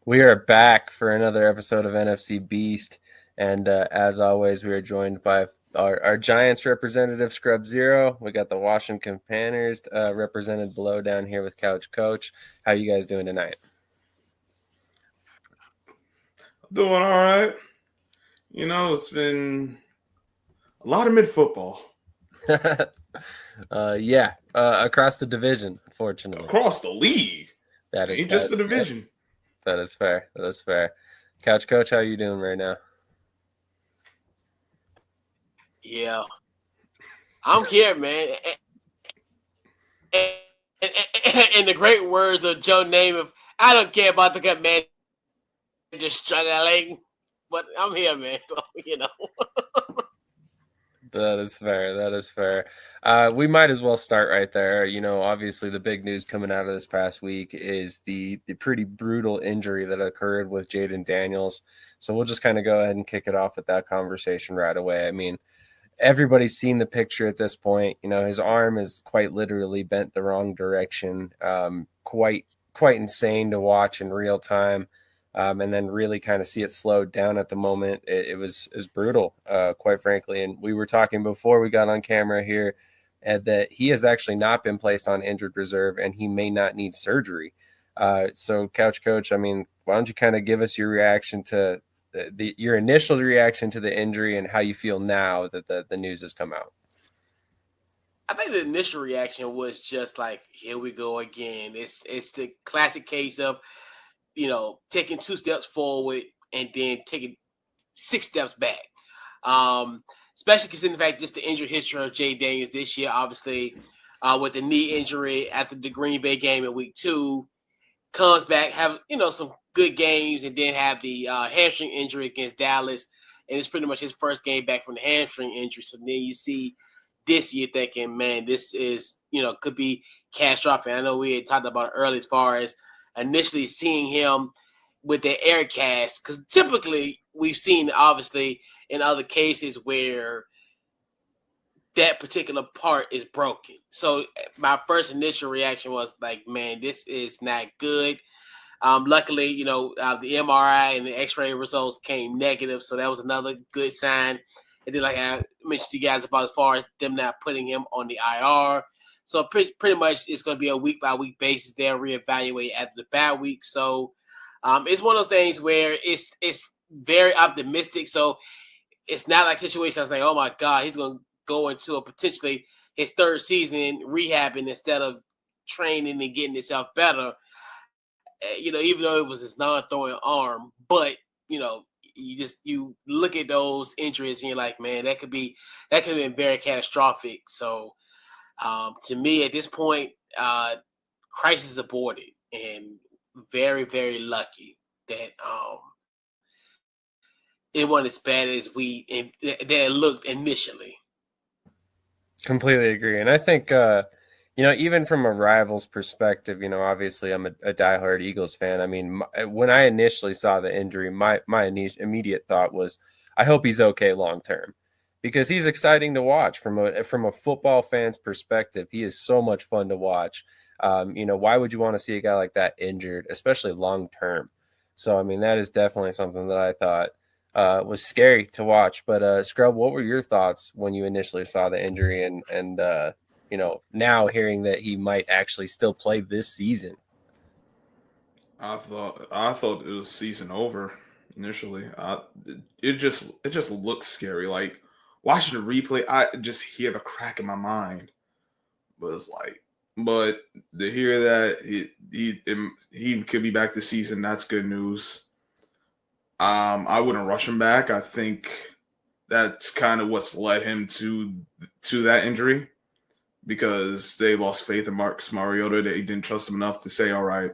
We are back for another episode of Nfc Beast, and as always, we are joined by our Giants representative, Scrub Zero. We got the Washington Commanders represented below down here with Couch Coach. How you guys doing tonight? Doing all right. It's been a lot of mid football Across the division, unfortunately. across the league. That It is ain't just the yep, division. that is fair. That is fair. Couch Coach, how are you doing right now? Yeah, I'm here, man. In the great words of Joe Namath, I don't care about the Commander just struggling, but I'm here, man. So. That is fair. That is fair. We might as well start right there. Obviously the big news coming out of this past week is the pretty brutal injury that occurred with Jaden Daniels. So we'll just kind of go ahead and kick it off with that conversation right away. I mean, everybody's seen the picture at this point. His arm is quite literally bent the wrong direction. Quite insane to watch in real time. And then really kind of see it slowed down at the moment. It was brutal, quite frankly. And we were talking before we got on camera here that he has actually not been placed on injured reserve, and he may not need surgery. So, Couch Coach, I mean, why don't you kind of give us your reaction to your initial reaction to the injury and how you feel now that the news has come out? I think the initial reaction was just like, here we go again. It's the classic case of taking 2 steps forward and then taking 6 steps back. Especially considering the fact just the injury history of Jay Daniels this year, obviously, with the knee injury after the Green Bay game in week 2, comes back, have some good games, and then have the hamstring injury against Dallas, and it's pretty much his first game back from the hamstring injury. So then you see this year thinking, man, this is could be catastrophic. I know we had talked about it early as far as initially seeing him with the air cast, because typically we've seen obviously in other cases where that particular part is broken. So my first initial reaction was like, man, this is not good. Luckily, the MRI and the X-ray results came negative, so that was another good sign. And then, like I mentioned to you guys about as far as them not putting him on the IR. So pretty much it's going to be a week-by-week basis. They'll reevaluate after the bye week. So it's one of those things where it's very optimistic. So it's not like situations like, oh, my God, he's going to go into a potentially his third season rehabbing instead of training and getting himself better. Even though it was his non-throwing arm, but you look at those injuries and you're like, man, that could have been very catastrophic. So to me at this point, crisis aborted, and very, very lucky that it wasn't as bad as that it looked initially. Completely agree. And I think, even from a rival's perspective, obviously I'm a diehard Eagles fan. I mean, when I initially saw the injury, my immediate thought was, I hope he's okay long term, because he's exciting to watch from a football fan's perspective. He is so much fun to watch. Why would you want to see a guy like that injured, especially long term? So, I mean, that is definitely something that I thought was scary to watch. But Scrub, what were your thoughts when you initially saw the injury and now hearing that he might actually still play this season? I thought it was season over initially. It just looks scary. Like watching the replay, I just hear the crack in my mind. But to hear that he could be back this season, that's good news. I wouldn't rush him back. I think that's kind of what's led him to that injury, because they lost faith in Marcus Mariota. They didn't trust him enough to say, all right,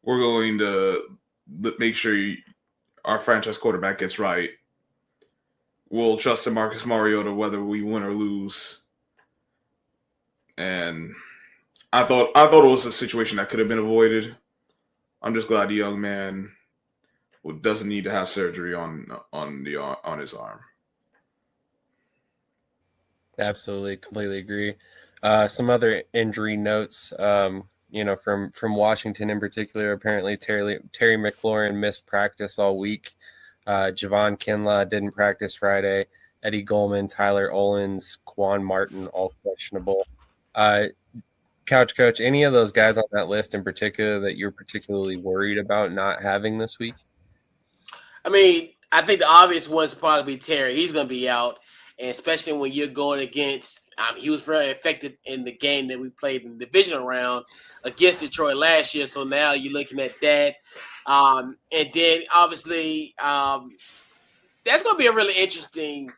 we're going to make sure our franchise quarterback gets right. We'll trust in Marcus Mariota whether we win or lose. And I thought it was a situation that could have been avoided. I'm just glad the young man doesn't need to have surgery on his arm. Absolutely, completely agree. Some other injury notes. from Washington in particular. Apparently, Terry McLaurin missed practice all week. Javon Kinlaw didn't practice Friday. Eddie Goldman, Tyler Owens, Quan Martin, all questionable. Couch Coach, any of those guys on that list in particular that you're particularly worried about not having this week? I mean, I think the obvious one's probably be Terry. He's going to be out, and especially when you're going against. He was very effective in the game that we played in the divisional round against Detroit last year. So now you're looking at that, and then obviously that's going to be a really interesting.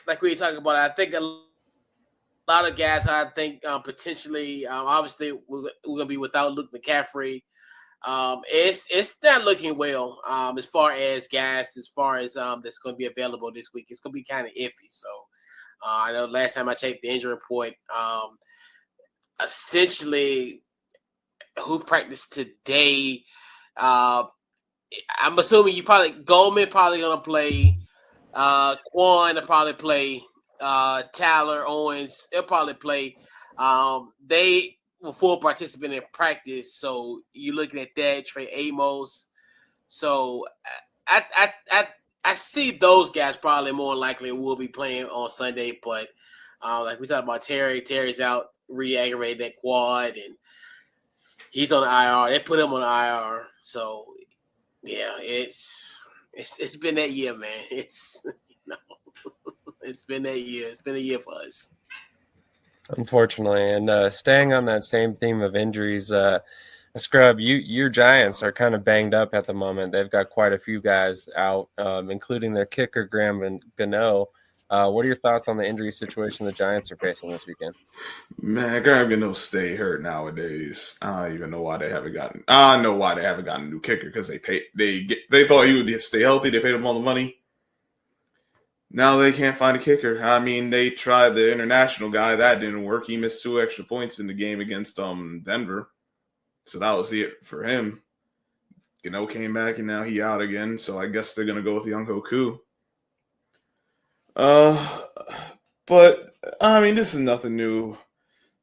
Like we were talking about, I think a lot of guys. I think potentially, obviously, we're going to be without Luke McCaffrey. It's not looking well as far as guys, as far as that's going to be available this week. It's going to be kind of iffy. So I know last time I checked the injury report, essentially who practiced today. I'm assuming Goldman probably going to play. Quan will probably play. Tyler Owens, they'll probably play. They were full participant in practice, so you're looking at that. Trey Amos. So I see those guys probably more likely will be playing on Sunday, but like we talked about Terry's out re-aggravated that quad, and he's on the IR. They put him on the IR. So yeah, it's been that year, man. It's been that year. It's been a year for us. Unfortunately, and staying on that same theme of injuries, Scrub, your Giants are kind of banged up at the moment. They've got quite a few guys out, including their kicker, Graham Gano. What are your thoughts on the injury situation the Giants are facing this weekend? Man, Graham Gano stay hurt nowadays. I don't even know why they haven't gotten. I know why they haven't gotten a new kicker because they thought he would stay healthy. They paid him all the money. Now they can't find a kicker. I mean, they tried the international guy. That didn't work. He missed 2 extra points in the game against Denver. So that was it for him. Gano came back, and now he out again. So I guess they're going to go with Young Hoku. But, I mean, this is nothing new.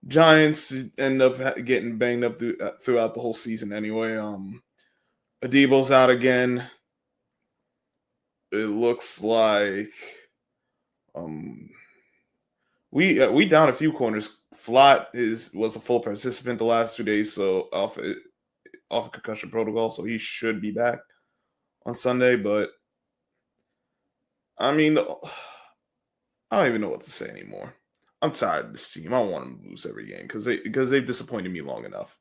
Giants end up getting banged up throughout the whole season anyway. Adebo's out again. It looks like we down a few corners. Flott was a full participant the last 2 days, so off a concussion protocol, so he should be back on Sunday. But I mean, I don't even know what to say anymore. I'm tired of this team. I don't want them to lose every game because they've disappointed me long enough.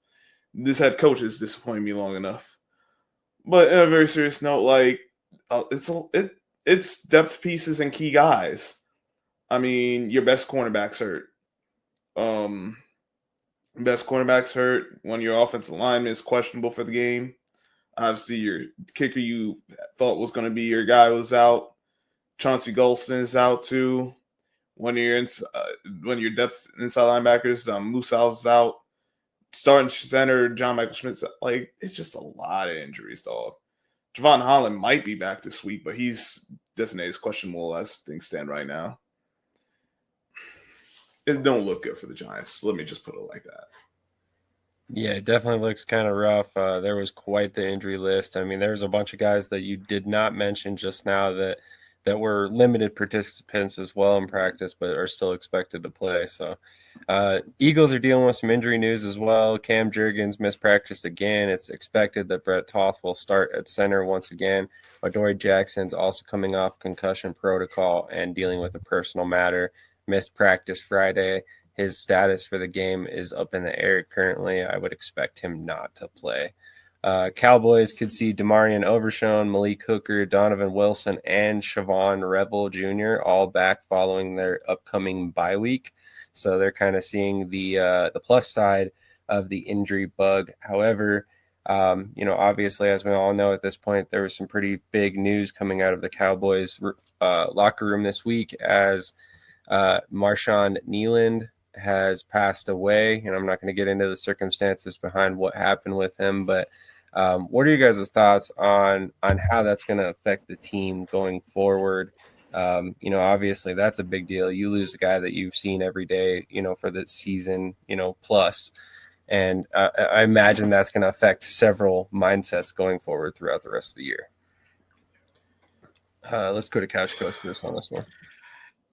This head coach has disappointed me long enough. But in a very serious note, like it's depth pieces and key guys. I mean, your best cornerback's hurt. Best cornerback's hurt. One of your offensive linemen is questionable for the game. Obviously, your kicker you thought was going to be your guy was out. Chauncey Golston is out too. One of your depth inside linebackers, Musal is out. Starting center, John Michael Schmidt's like it's just a lot of injuries, dog. Javon Holland might be back this week, but he's designated as questionable as things stand right now. It don't look good for the Giants. Let me just put it like that. Yeah, it definitely looks kind of rough. There was quite the injury list. I mean, there's a bunch of guys that you did not mention just now that were limited participants as well in practice, but are still expected to play. So Eagles are dealing with some injury news as well. Cam Jurgens missed practice again. It's expected that Brett Toth will start at center once again. Adoree Jackson's also coming off concussion protocol and dealing with a personal matter. Missed practice Friday. His status for the game is up in the air currently. I would expect him not to play. Cowboys could see Demarion Overshown, Malik Hooker, Donovan Wilson, and Siobhan Revel Jr. all back following their upcoming bye week. So they're kind of seeing the plus side of the injury bug. However, obviously, as we all know at this point, there was some pretty big news coming out of the Cowboys locker room this week as Marshawn Kneeland has passed away, and I'm not going to get into the circumstances behind what happened with him, but what are you guys' thoughts on how that's going to affect the team going forward? Obviously that's a big deal. You lose a guy that you've seen every day, for the season, plus, And I imagine that's going to affect several mindsets going forward throughout the rest of the year. Let's go to Couch Coach first on this one.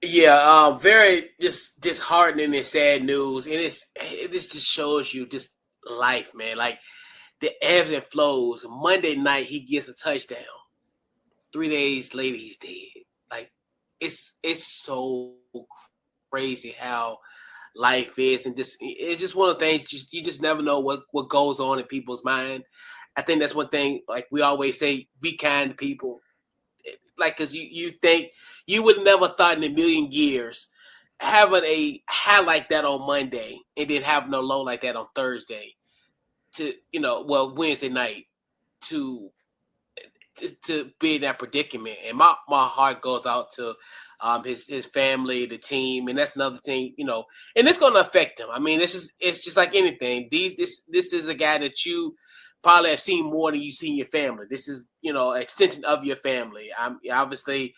Yeah, very just disheartening and sad news, and it just shows you just life, man. Like the ebbs and flows. Monday night he gets a touchdown. 3 days later he's dead. Like it's so crazy how life is, and it's just one of the things. You just never know what goes on in people's mind. I think that's one thing. Like we always say, be kind to people. Like, because you think you would never thought in a million years having a high like that on Monday and then having a low like that on Thursday to Wednesday night to be in that predicament. And my heart goes out to his family, the team, and that's another thing, and it's going to affect him. I mean, it's just like anything. This is a guy that you probably have seen more than you see in your family. This is, an extension of your family. Obviously,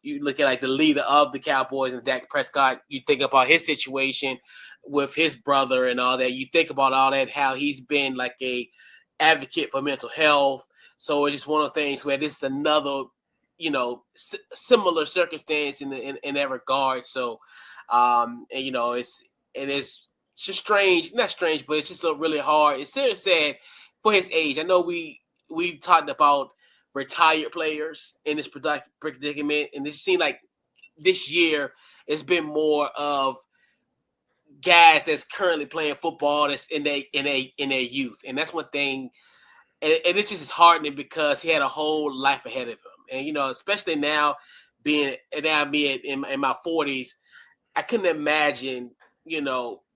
you look at like the leader of the Cowboys and Dak Prescott. You think about his situation with his brother and all that. You think about all that, how he's been like a advocate for mental health. So it's just one of the things where this is another, similar circumstance in that regard. So, it's just strange, not strange, but it's just so really hard. It's serious sad for his age. I know we've talked about retired players in this predicament, and it seemed like this year it's been more of guys that's currently playing football that's in their youth, and that's one thing. And it's just heartening because he had a whole life ahead of him, and especially now being in my 40s, I couldn't imagine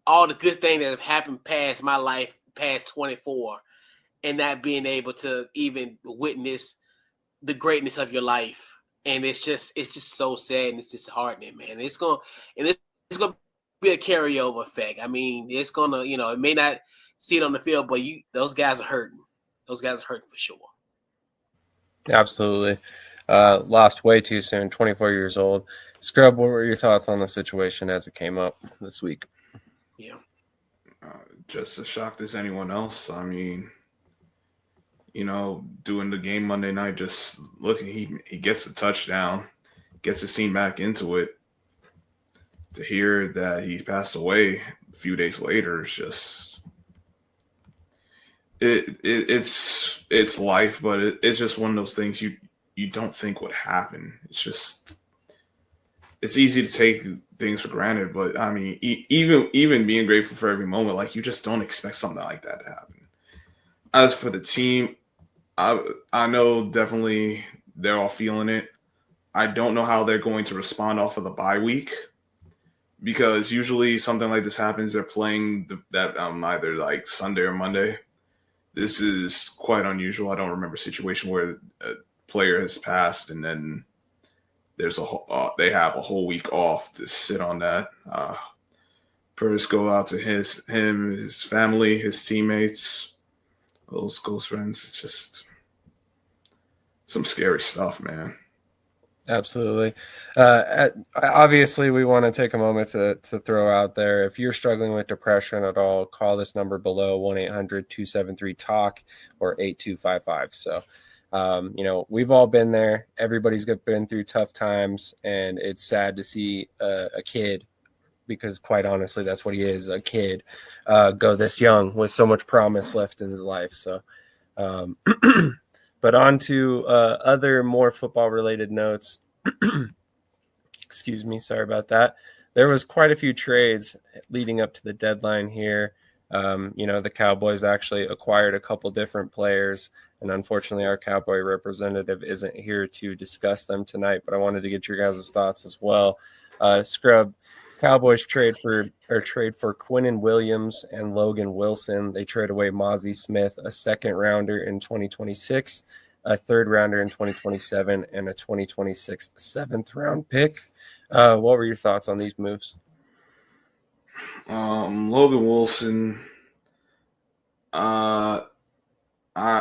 all the good things that have happened past my life, past 24. And not being able to even witness the greatness of your life. And it's just so sad, and it's just heartening, man. It's gonna be a carryover effect. I mean, it's gonna, it may not see it on the field, but those guys are hurting. Those guys are hurting for sure. Absolutely. Lost way too soon, 24 years old. Scrub, what were your thoughts on the situation as it came up this week? Yeah. Just as shocked as anyone else. I mean, doing the game Monday night, just looking, he gets a touchdown, gets his team back into it. To hear that he passed away a few days later is just it's life, but it's just one of those things you don't think would happen. It's easy to take things for granted, but I mean, even being grateful for every moment, like you just don't expect something like that to happen. As for the team, I know definitely they're all feeling it. I don't know how they're going to respond off of the bye week, because usually something like this happens. They're playing that either like Sunday or Monday. This is quite unusual. I don't remember a situation where a player has passed and then there's they have a whole week off to sit on that. Prayers go out to him, his family, his teammates, those close friends. It's just some scary stuff, man. Absolutely. Obviously, we want to take a moment to throw out there, if you're struggling with depression at all, call this number below, 1-800-273-TALK or 8255. So, we've all been there. Everybody's been through tough times, and it's sad to see a kid, because quite honestly, that's what he is, a kid, go this young with so much promise left in his life. So, but on to other more football-related notes. Excuse me, sorry about that. There was quite a few trades leading up to the deadline here. The Cowboys actually acquired a couple different players, and unfortunately our Cowboy representative isn't here to discuss them tonight, but I wanted to get your guys' thoughts as well. Scrub, Cowboys trade for Quinnen Williams and Logan Wilson. They trade away Mozzie Smith, a second rounder in 2026, a third rounder in 2027, and a 2026 seventh round pick. What were your thoughts on these moves? Logan Wilson,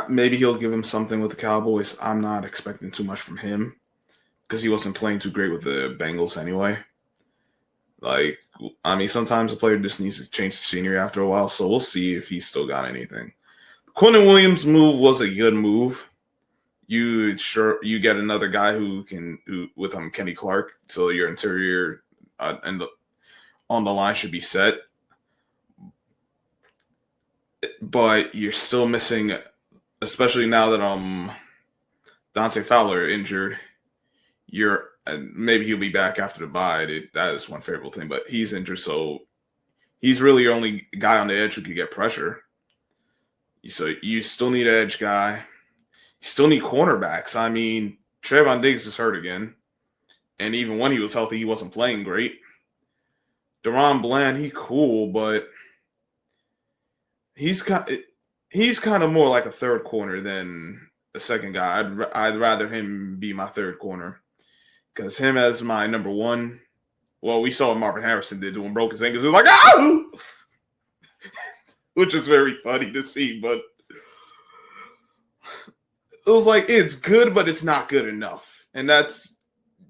maybe he'll give him something with the Cowboys. I'm not expecting too much from him because he wasn't playing too great with the Bengals anyway. Like, I mean, sometimes a player just needs to change the scenery after a while. So we'll see if he's still got anything. Quentin Williams' move was a good move. You get another guy who with Kenny Clark, so your interior on the line should be set. But you're still missing, especially now that Dante Fowler injured. Maybe he'll be back after the bye. That is one favorable thing, but he's injured, so he's really your only guy on the edge who can get pressure. So you still need an edge guy. You still need cornerbacks. I mean, Trayvon Diggs is hurt again, and even when he was healthy, he wasn't playing great. Deron Bland, he cool, but he's kind of more like a third corner than a second guy. I'd rather him be my third corner because him as my number one. Well, we saw what Marvin Harrison did when broke his ankles. It was like, oh! Which is very funny to see, but it was like, it's good, but it's not good enough. And that's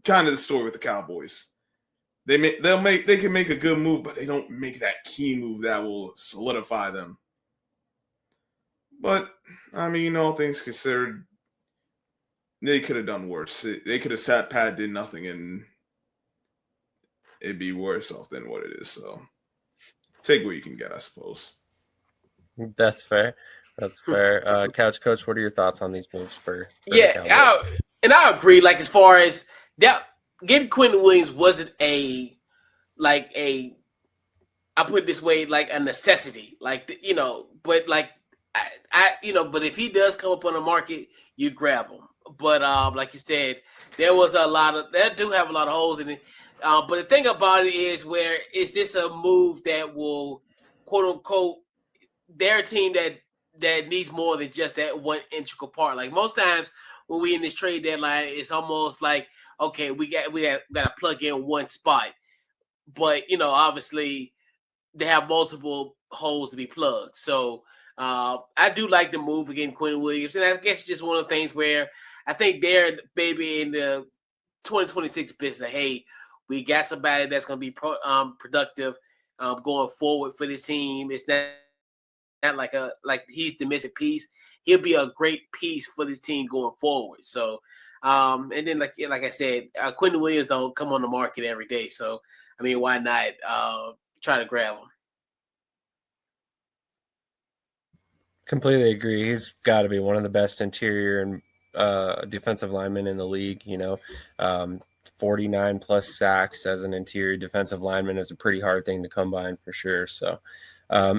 kind of the story with the Cowboys. They can make a good move, but they don't make that key move that will solidify them. But I mean, all things considered, they could have done worse. They could have sat pat, did nothing, and it'd be worse off than what it is. So take what you can get, I suppose. That's fair. That's fair. Couch Coach, what are your thoughts on these moves for I agree. Like, as far as that, getting Quentin Williams wasn't I put it this way, like a necessity. Like, but like but if he does come up on the market, you grab him. But like you said, they do have a lot of holes in it. But the thing about it is, where is this a move that will, quote unquote, their team that needs more than just that one integral part? Like, most times when we in this trade deadline, it's almost like, okay, we got to plug in one spot, but obviously they have multiple holes to be plugged. So I do like the move again, Quentin Williams, and I guess it's just one of the things where I think they're maybe in the 2026 business. Hey, we got somebody that's going to be productive going forward for this team. It's not like he's the missing piece. He'll be a great piece for this team going forward. So, and then like I said, Quentin Williams don't come on the market every day. So, I mean, why not try to grab him? Completely agree. He's got to be one of the best interior and defensive linemen in the league. 49 plus sacks as an interior defensive lineman is a pretty hard thing to come by for sure. So,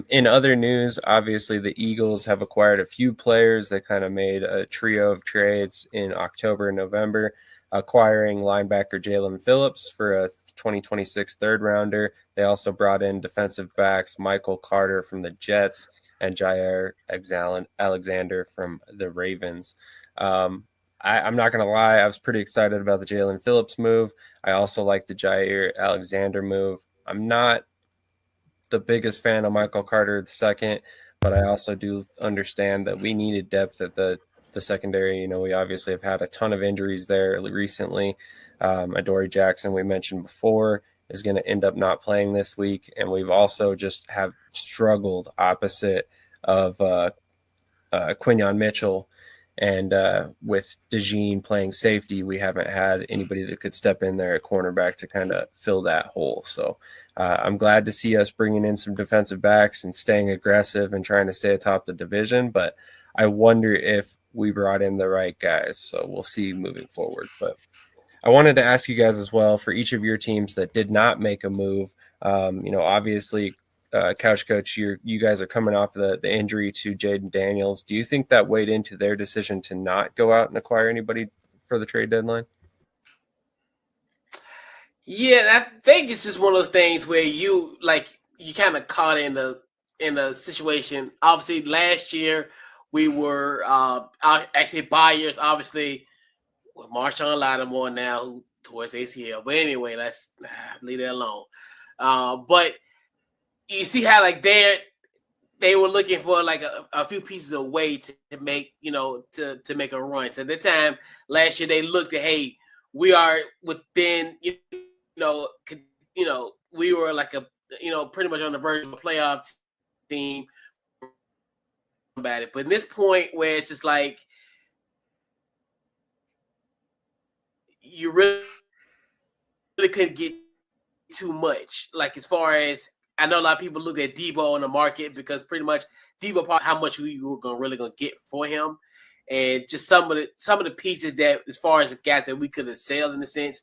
in other news, obviously the Eagles have acquired a few players. They kind of made a trio of trades in October and November, acquiring linebacker Jalen Phillips for a 2026 third rounder. They also brought in defensive backs Michael Carter from the Jets and Jair Alexander from the Ravens. I'm not going to lie, I was pretty excited about the Jalen Phillips move. I also like the Jair Alexander move. I'm not the biggest fan of Michael Carter II, but I also do understand that we needed depth at the secondary. We obviously have had a ton of injuries there recently. Adoree Jackson, we mentioned before, is going to end up not playing this week, and we've also just have struggled opposite of Quinyon Mitchell, and with DeJean playing safety, we haven't had anybody that could step in there at cornerback to kind of fill that hole. So I'm glad to see us bringing in some defensive backs and staying aggressive and trying to stay atop the division, but I wonder if we brought in the right guys. So we'll see moving forward. But I wanted to ask you guys as well, for each of your teams that did not make a move, obviously, Couch Coach, you guys are coming off the injury to Jaden Daniels. Do you think that weighed into their decision to not go out and acquire anybody for the trade deadline? Yeah, I think it's just one of those things where you kind of caught in a situation. Obviously, last year we were actually buyers, obviously, with Marshawn Lattimore now, who towards ACL. But anyway, let's leave it alone. But you see how they were looking for like a few pieces of weight to make to make a run. So at the time last year, they looked at, hey, we are within we were like pretty much on the verge of a playoff team about it. But in this point where it's just like you really couldn't get too much. Like as far as I know, a lot of people look at Debo on the market because pretty much Debo how much we were really gonna get for him, and just some of the pieces that as far as the guys that we could have sold in a sense,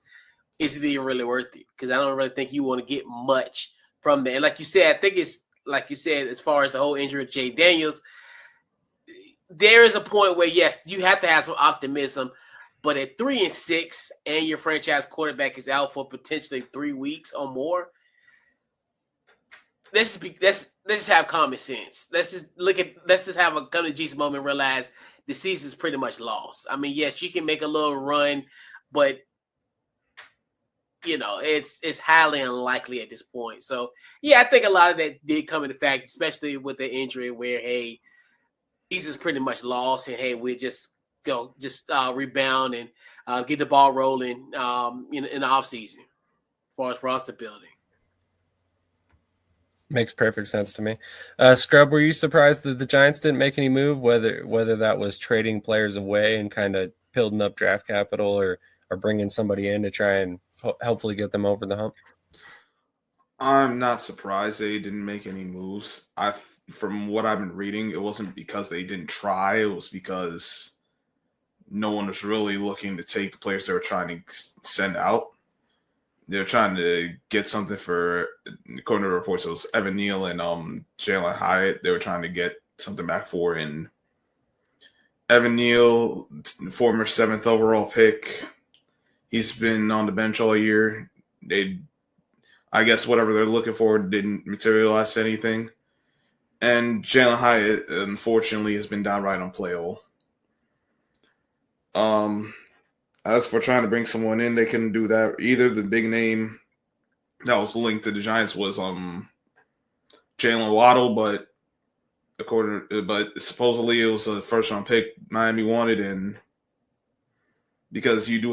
is it even really worth it? Because I don't really think you want to get much from that. And like you said, I think it's like you said, as far as the whole injury of Jay Daniels, there is a point where yes, you have to have some optimism. But at 3-6, and your franchise quarterback is out for potentially 3 weeks or more, let's just have common sense. Let's just have a come to Jesus moment and realize the season's pretty much lost. I mean, yes, you can make a little run, but it's highly unlikely at this point. So yeah, I think a lot of that did come into fact, especially with the injury where hey, season's pretty much lost, and hey, we're just rebound and get the ball rolling in the offseason as far as roster building. Makes perfect sense to me. Scrub, were you surprised that the Giants didn't make any move, whether that was trading players away and kind of building up draft capital or bringing somebody in to try and hopefully get them over the hump? I'm not surprised they didn't make any moves. From what I've been reading, it wasn't because they didn't try. It was because no one was really looking to take the players they were trying to send out. They're trying to get something for, according to reports, it was Evan Neal and Jalen Hyatt. They were trying to get something back for. And Evan Neal, former 7th overall pick, he's been on the bench all year. I guess whatever they're looking for didn't materialize to anything. And Jalen Hyatt, unfortunately, has been downright unplayable. As for trying to bring someone in, they couldn't do that either. The big name that was linked to the Giants was Jalen Waddle, but supposedly it was a first round pick Miami wanted, and because it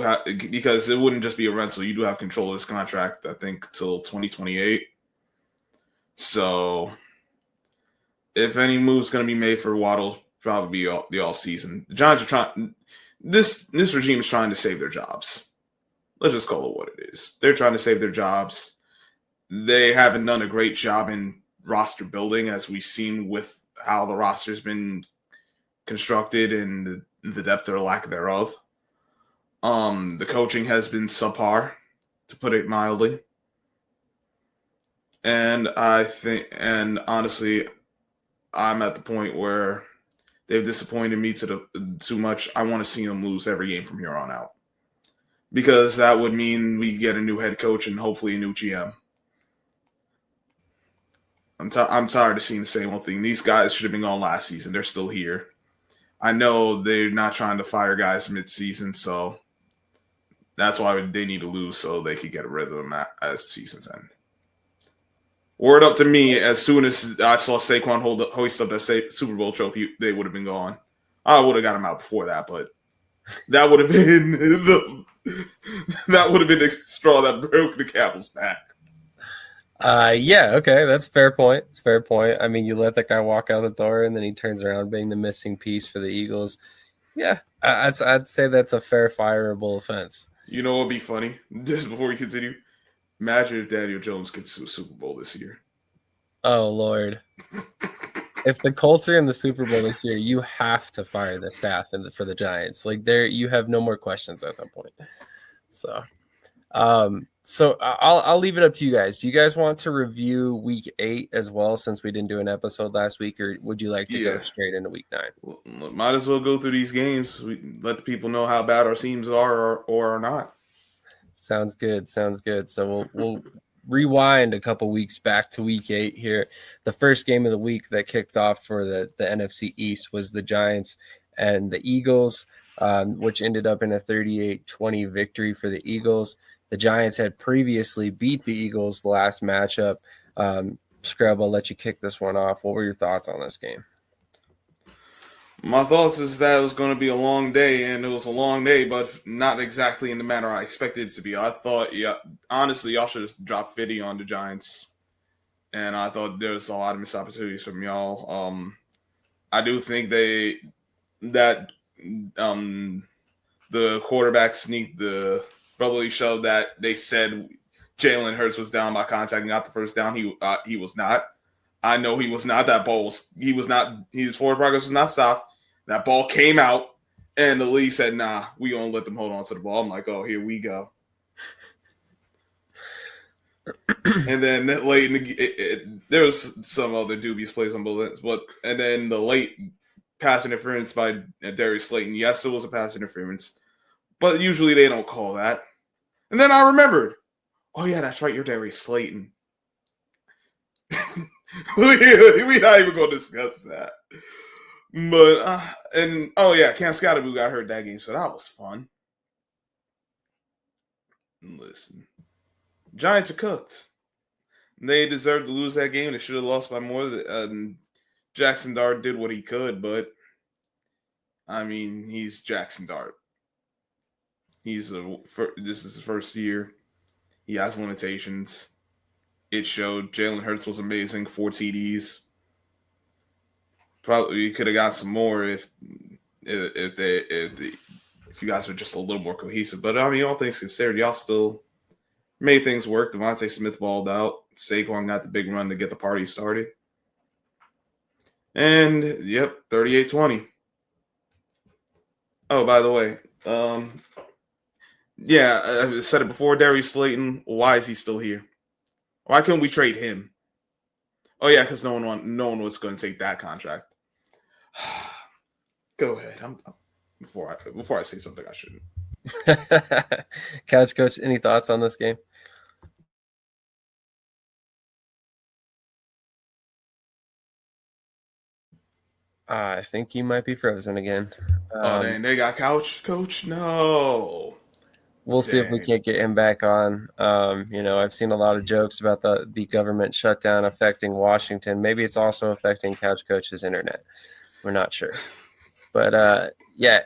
wouldn't just be a rental, you do have control of this contract, I think, till 2028. So if any move's going to be made for Waddle, probably be the off season. The Giants are trying. This regime is trying to save their jobs. Let's just call it what it is. They're trying to save their jobs. They haven't done a great job in roster building, as we've seen with how the roster's been constructed and the depth or lack thereof. The coaching has been subpar, to put it mildly. And honestly, I'm at the point where they've disappointed me too much. I want to see them lose every game from here on out, because that would mean we get a new head coach and hopefully a new GM. I'm tired of seeing the same old thing. These guys should have been gone last season. They're still here. I know they're not trying to fire guys mid-season, so that's why they need to lose so they could get rid of them as season's end. Word up to me, as soon as I saw Saquon hoist up that Super Bowl trophy, they would have been gone. I would have got him out before that, but that would have been the straw that broke the camel's back. Yeah, okay, that's a fair point. It's a fair point. I mean, you let that guy walk out the door, and then he turns around being the missing piece for the Eagles. Yeah, I'd say that's a fair, fireable offense. You know what would be funny? Just before we continue, imagine if Daniel Jones gets to a Super Bowl this year. Oh, Lord. If the Colts are in the Super Bowl this year, you have to fire the staff for the Giants. Like, you have no more questions at that point. So I'll leave it up to you guys. Do you guys want to review Week 8 as well, since we didn't do an episode last week, or would you like to go straight into Week 9? Well, might as well go through these games. We let the people know how bad our teams are or are not. Sounds good. So we'll rewind a couple weeks back to Week 8 here. The first game of the week that kicked off for the NFC East was the Giants and the Eagles, which ended up in a 38-20 victory for the Eagles. The Giants had previously beat the Eagles the last matchup. Scrub, I'll let you kick this one off. What were your thoughts on this game? My thoughts is that it was going to be a long day, and it was a long day, but not exactly in the manner I expected it to be. I thought, yeah, honestly, y'all should have dropped 50 on the Giants, and I thought there was a lot of missed opportunities from y'all. I do think that the quarterback sneaked the brotherly shove that they said Jalen Hurts was down by contact and got the first down. He was not. I know he was not. That ball he was not. His forward progress was not stopped. That ball came out, and the league said, "Nah, we gonna let them hold on to the ball." I'm like, "Oh, here we go." And then late in there was some other dubious plays on both ends, and then the late pass interference by Darius Slayton. Yes, it was a pass interference, but usually they don't call that. And then I remembered, oh yeah, that's right, you're Darius Slayton. We're not even gonna discuss that. But and oh yeah, Cam Scottaboo got hurt that game, so that was fun. Listen, Giants are cooked. They deserved to lose that game. They should have lost by more. Jackson Dart did what he could, but I mean, he's Jackson Dart. This is his first year. He has limitations. It showed. Jalen Hurts was amazing. 4 TDs. Probably could have got some more if you guys were just a little more cohesive. But I mean, all things considered, y'all still made things work. Devontae Smith balled out. Saquon got the big run to get the party started. And yep, 38-20. Oh, by the way, yeah, I said it before. Darius Slayton. Why is he still here? Why couldn't we trade him? Oh yeah, because no one was going to take that contract. Go ahead. Before I say something I shouldn't. Couch Coach, any thoughts on this game? I think you might be frozen again. Oh, dang, they got Couch Coach? No. We'll see if we can't get him back on. I've seen a lot of jokes about the government shutdown affecting Washington. Maybe it's also affecting Couch Coach's internet. We're not sure. But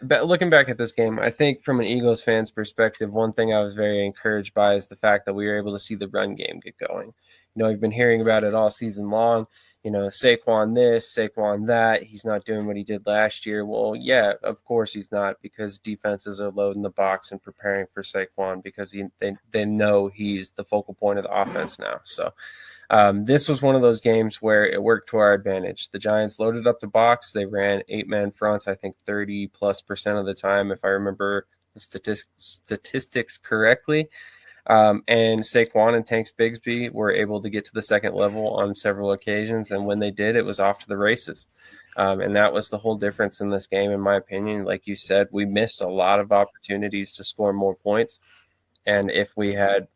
but looking back at this game, I think from an Eagles fan's perspective, one thing I was very encouraged by is the fact that we were able to see the run game get going. We've been hearing about it all season long. Saquon this, Saquon that. He's not doing what he did last year. Well, yeah, of course he's not, because defenses are loading the box and preparing for Saquon because they know he's the focal point of the offense now. So this was one of those games where it worked to our advantage. The Giants loaded up the box. They ran 8-man fronts, I think 30+% of the time, if I remember the statistics correctly. And Saquon and Tanks Bigsby were able to get to the second level on several occasions. And when they did, it was off to the races. And that was the whole difference in this game, in my opinion. Like you said, we missed a lot of opportunities to score more points. And if we had,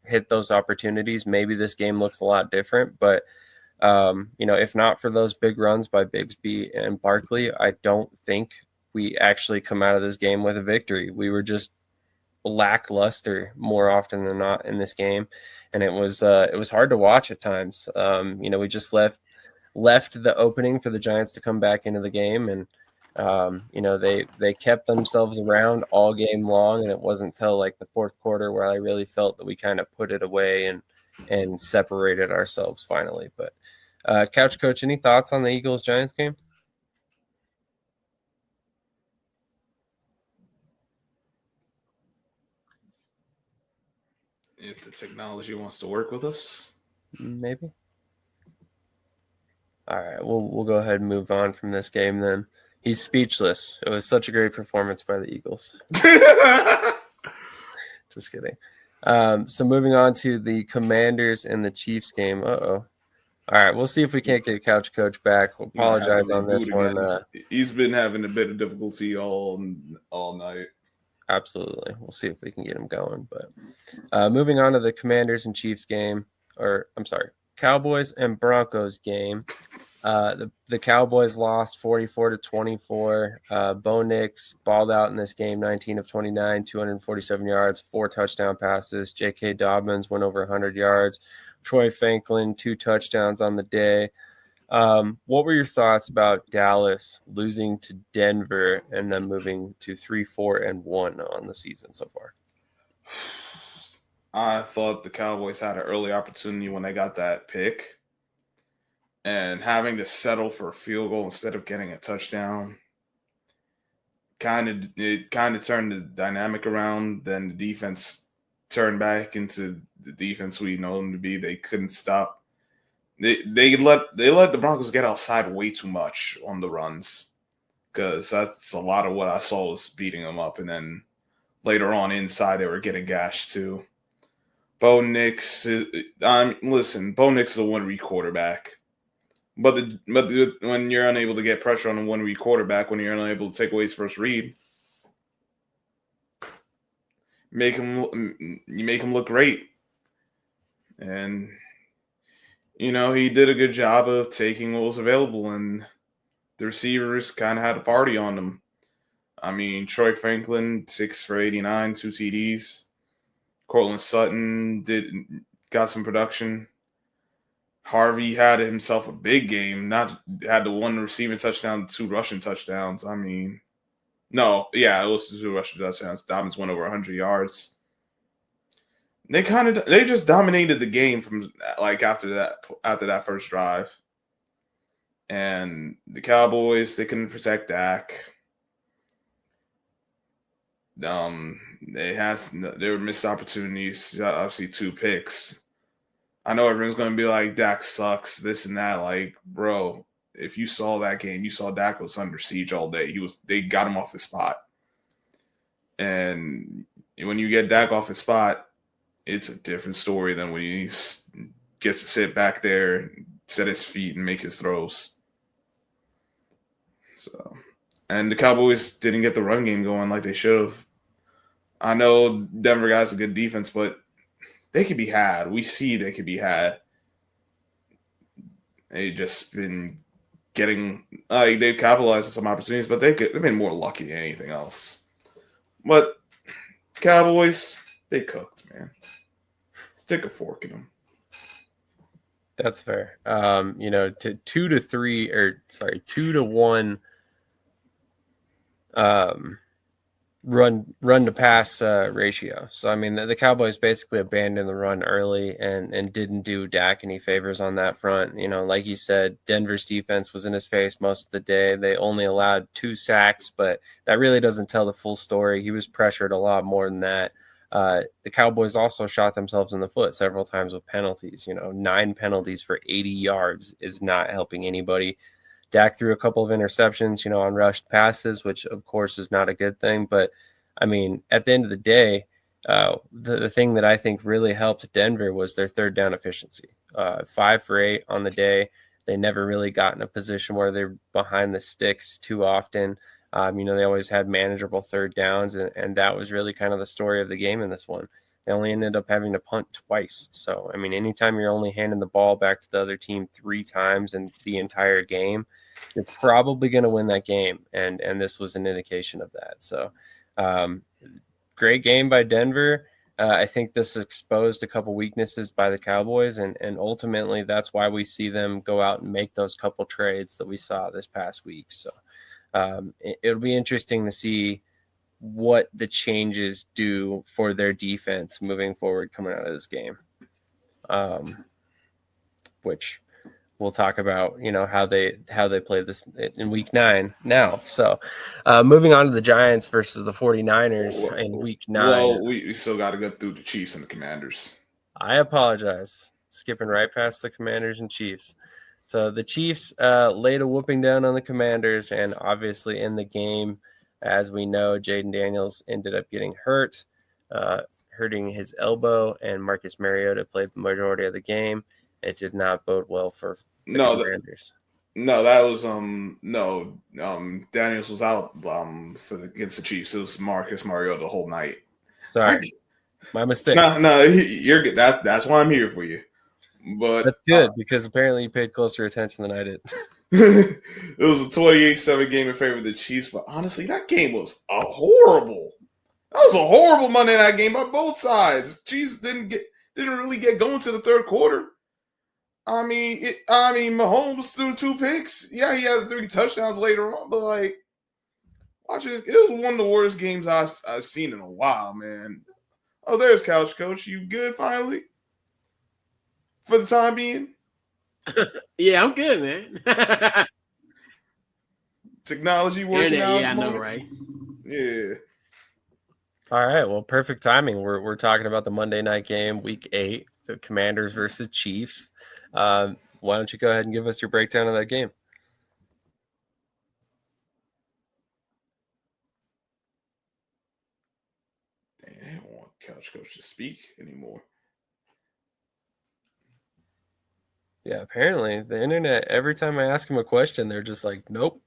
hit those opportunities, maybe this game looks a lot different. But, if not for those big runs by Bigsby and Barkley, I don't think we actually come out of this game with a victory. We were just lackluster more often than not in this game, and it was hard to watch at times. We just left the opening for the Giants to come back into the game, and they kept themselves around all game long, and it wasn't until like the fourth quarter where I really felt that we kind of put it away and separated ourselves finally. But Couch Coach, any thoughts on the Eagles-Giants game? If the technology wants to work with us, maybe. All right, we'll go ahead and move on from this game then. He's speechless. It was such a great performance by the Eagles. Just kidding. So moving on to the Commanders and the Chiefs game. Uh-oh. All right, we'll see if we can't get Couch Coach back. We'll apologize on this one. He's been having a bit of difficulty all night. Absolutely. We'll see if we can get him going. But moving on to the Commanders and Chiefs game, Cowboys and Broncos game. The Cowboys lost 44-24. Bo Nix balled out in this game, 19 of 29, 247 yards, 4 touchdown passes. J.K. Dobbins went over 100 yards. Troy Franklin, 2 touchdowns on the day. What were your thoughts about Dallas losing to Denver and then moving to 3-4-1 on the season so far? I thought the Cowboys had an early opportunity when they got that pick, and having to settle for a field goal instead of getting a touchdown kind of turned the dynamic around. Then the defense turned back into the defense we know them to be. They couldn't stop. They let the Broncos get outside way too much on the runs, because that's a lot of what I saw was beating them up. And then later on inside, they were getting gashed too. Bo Nix, Bo Nix is a one-read quarterback. But when you're unable to get pressure on a one-read quarterback, when you're unable to take away his first read, you make him look great. And he did a good job of taking what was available, and the receivers kind of had a party on them. I mean, Troy Franklin, 6 for 89, 2 TDs. Cortland Sutton got some production. Harvey had himself a big game. Had the one receiving touchdown, 2 rushing touchdowns. I mean, it was 2 rushing touchdowns. Dobbins went over 100 yards. They just dominated the game from after that first drive. And the Cowboys, they couldn't protect Dak. There were missed opportunities. Obviously, 2 picks. I know everyone's going to be like, Dak sucks, this and that. Like, bro, if you saw that game, you saw Dak was under siege all day. They got him off his spot. And when you get Dak off his spot, it's a different story than when he gets to sit back there, set his feet, and make his throws. So, and the Cowboys didn't get the run game going like they should have. I know Denver got a good defense, but they could be had. We see they could be had. They've just been getting they've capitalized on some opportunities, but they've been more lucky than anything else. But Cowboys, they cooked, man. Stick a fork in them. That's fair. To 2-1 run to pass ratio. So I mean the Cowboys basically abandoned the run early and didn't do Dak any favors on that front. Like you said, Denver's defense was in his face most of the day. They only allowed 2 sacks, but that really doesn't tell the full story. He was pressured a lot more than that. The Cowboys also shot themselves in the foot several times with penalties. 9 penalties for 80 yards is not helping anybody. Dak threw a couple of interceptions, on rushed passes, which of course is not a good thing. But I mean, at the end of the day, the thing that I think really helped Denver was their third down efficiency. 5 for 8 on the day. They never really got in a position where they're behind the sticks too often. They always had manageable third downs, and that was really kind of the story of the game in this one. They only ended up having to punt twice. So, I mean, anytime you're only handing the ball back to the other team 3 times in the entire game, you're probably going to win that game. And this was an indication of that. So, great game by Denver. I think this exposed a couple weaknesses by the Cowboys, and ultimately that's why we see them go out and make those couple trades that we saw this past week. So, it'll be interesting to see what the changes do for their defense moving forward coming out of this game, which we'll talk about, how they play this in week 9 now. So moving on to the Giants versus the 49ers in week 9. Well, we still got to go through the Chiefs and the Commanders. I apologize. Skipping right past the Commanders and Chiefs. So the Chiefs laid a whooping down on the Commanders, and obviously in the game, as we know, Jaden Daniels ended up getting hurt, hurting his elbow, and Marcus Mariota played the majority of the game. It did not bode well for the Commanders. That was Daniels was out against the Chiefs. It was Marcus Mariota the whole night. Sorry, my mistake. No, you're good. That's why I'm here for you. But that's good because apparently you paid closer attention than I did. It was a 28-7 game in favor of the Chiefs, but honestly, that game was horrible. That was a horrible Monday night game by both sides. Chiefs didn't really get going to the third quarter. Mahomes threw 2 picks. Yeah, he had 3 touchdowns later on, but like, watch it. It was one of the worst games I've seen in a while, man. Oh, there's Couch Coach. You good finally? For the time being? Yeah, I'm good, man. Technology working Internet, out. yeah, I know, right? Yeah. All right, well, perfect timing. We're talking about the Monday night game, Week 8, the Commanders versus Chiefs. Why don't you go ahead and give us your breakdown of that game? Dang, I don't want Couch Coach to speak anymore. Yeah, apparently the internet, every time I ask him a question, they're just like, nope.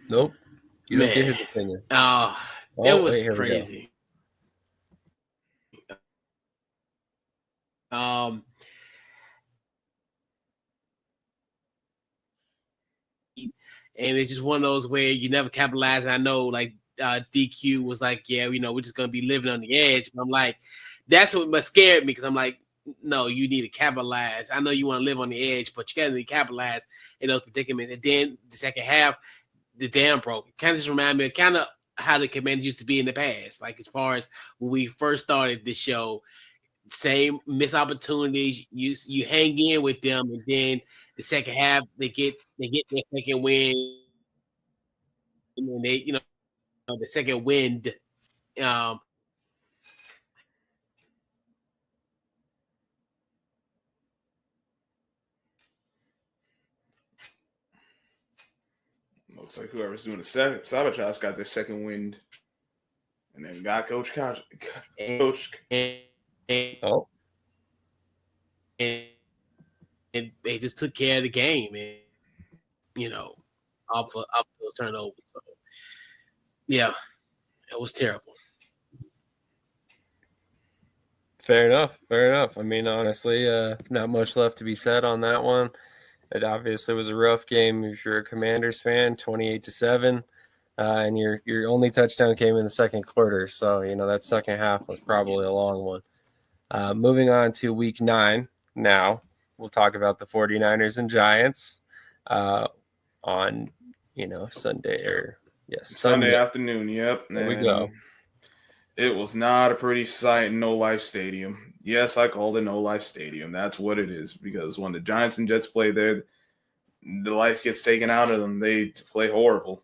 You don't get his opinion. Oh, it was crazy. And it's just one of those where you never capitalize. I know, like DQ was like, yeah, we're just gonna be living on the edge. But I'm like, that's what scared me because I'm like, no, you need to capitalize. I know you want to live on the edge, but you gotta capitalize in those predicaments. And then the second half, the dam broke. It kind of just reminded me of kind of how the Commanders used to be in the past. Like as far as when we first started this show, same missed opportunities. You hang in with them, and then the second half they get their second win, and they the second wind. Looks like whoever's doing the sabotage got their second wind, and then got Coach. Oh, And they just took care of the game, and off those turnovers. So yeah, it was terrible. fair enough. I mean, honestly, not much left to be said on that one. It obviously was a rough game if you're a Commanders fan, 28-7, and your only touchdown came in the second quarter. So that second half was probably a long one. Moving on to Week 9 now, we'll talk about the 49ers and Giants on Sunday or Sunday afternoon. Yep, there we go. It was not a pretty sight in No Life Stadium. Yes, I called it No Life Stadium. That's what it is, because when the Giants and Jets play there, the life gets taken out of them. They play horrible.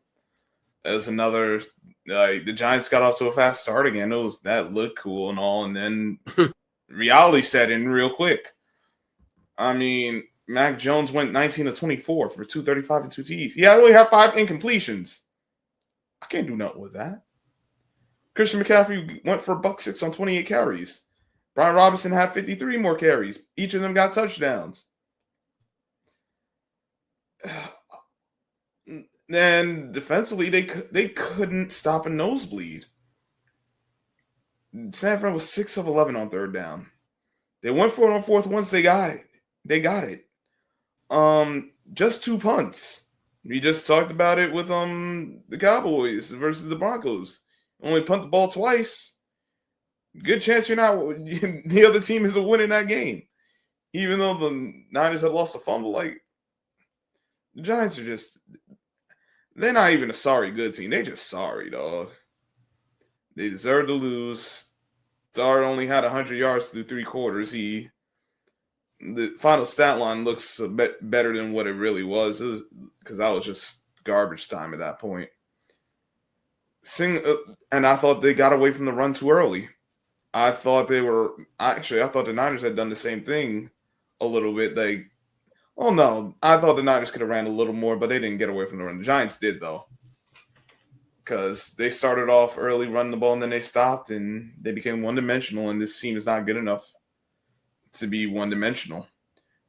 As another, the Giants got off to a fast start again. That looked cool and all, and then reality set in real quick. I mean, Mac Jones went 19 of 24 for 235 and 2 TDs. Yeah, I only have 5 incompletions. I can't do nothing with that. Christian McCaffrey went for $106 on 28 carries. Brian Robinson had 53 more carries. Each of them got touchdowns. Then defensively, they couldn't stop a nosebleed. San Fran was 6 of 11 on third down. They went for it on fourth once they got it. Just 2 punts. We just talked about it with the Cowboys versus the Broncos. Only punt the ball twice. Good chance you're not the other team isn't winning that game. Even though the Niners had lost a fumble, like the Giants are they're not even a sorry good team. They're just sorry, dog. They deserve to lose. Dart only had 100 yards through 3 quarters. The final stat line looks a bit better than what it really was, because that was just garbage time at that point. And I thought they got away from the run too early. I thought the Niners had done the same thing a little bit. I thought the Niners could have ran a little more, but they didn't get away from the run. The Giants did, though, because they started off early running the ball, and then they stopped, and they became one-dimensional, and this team is not good enough to be one-dimensional.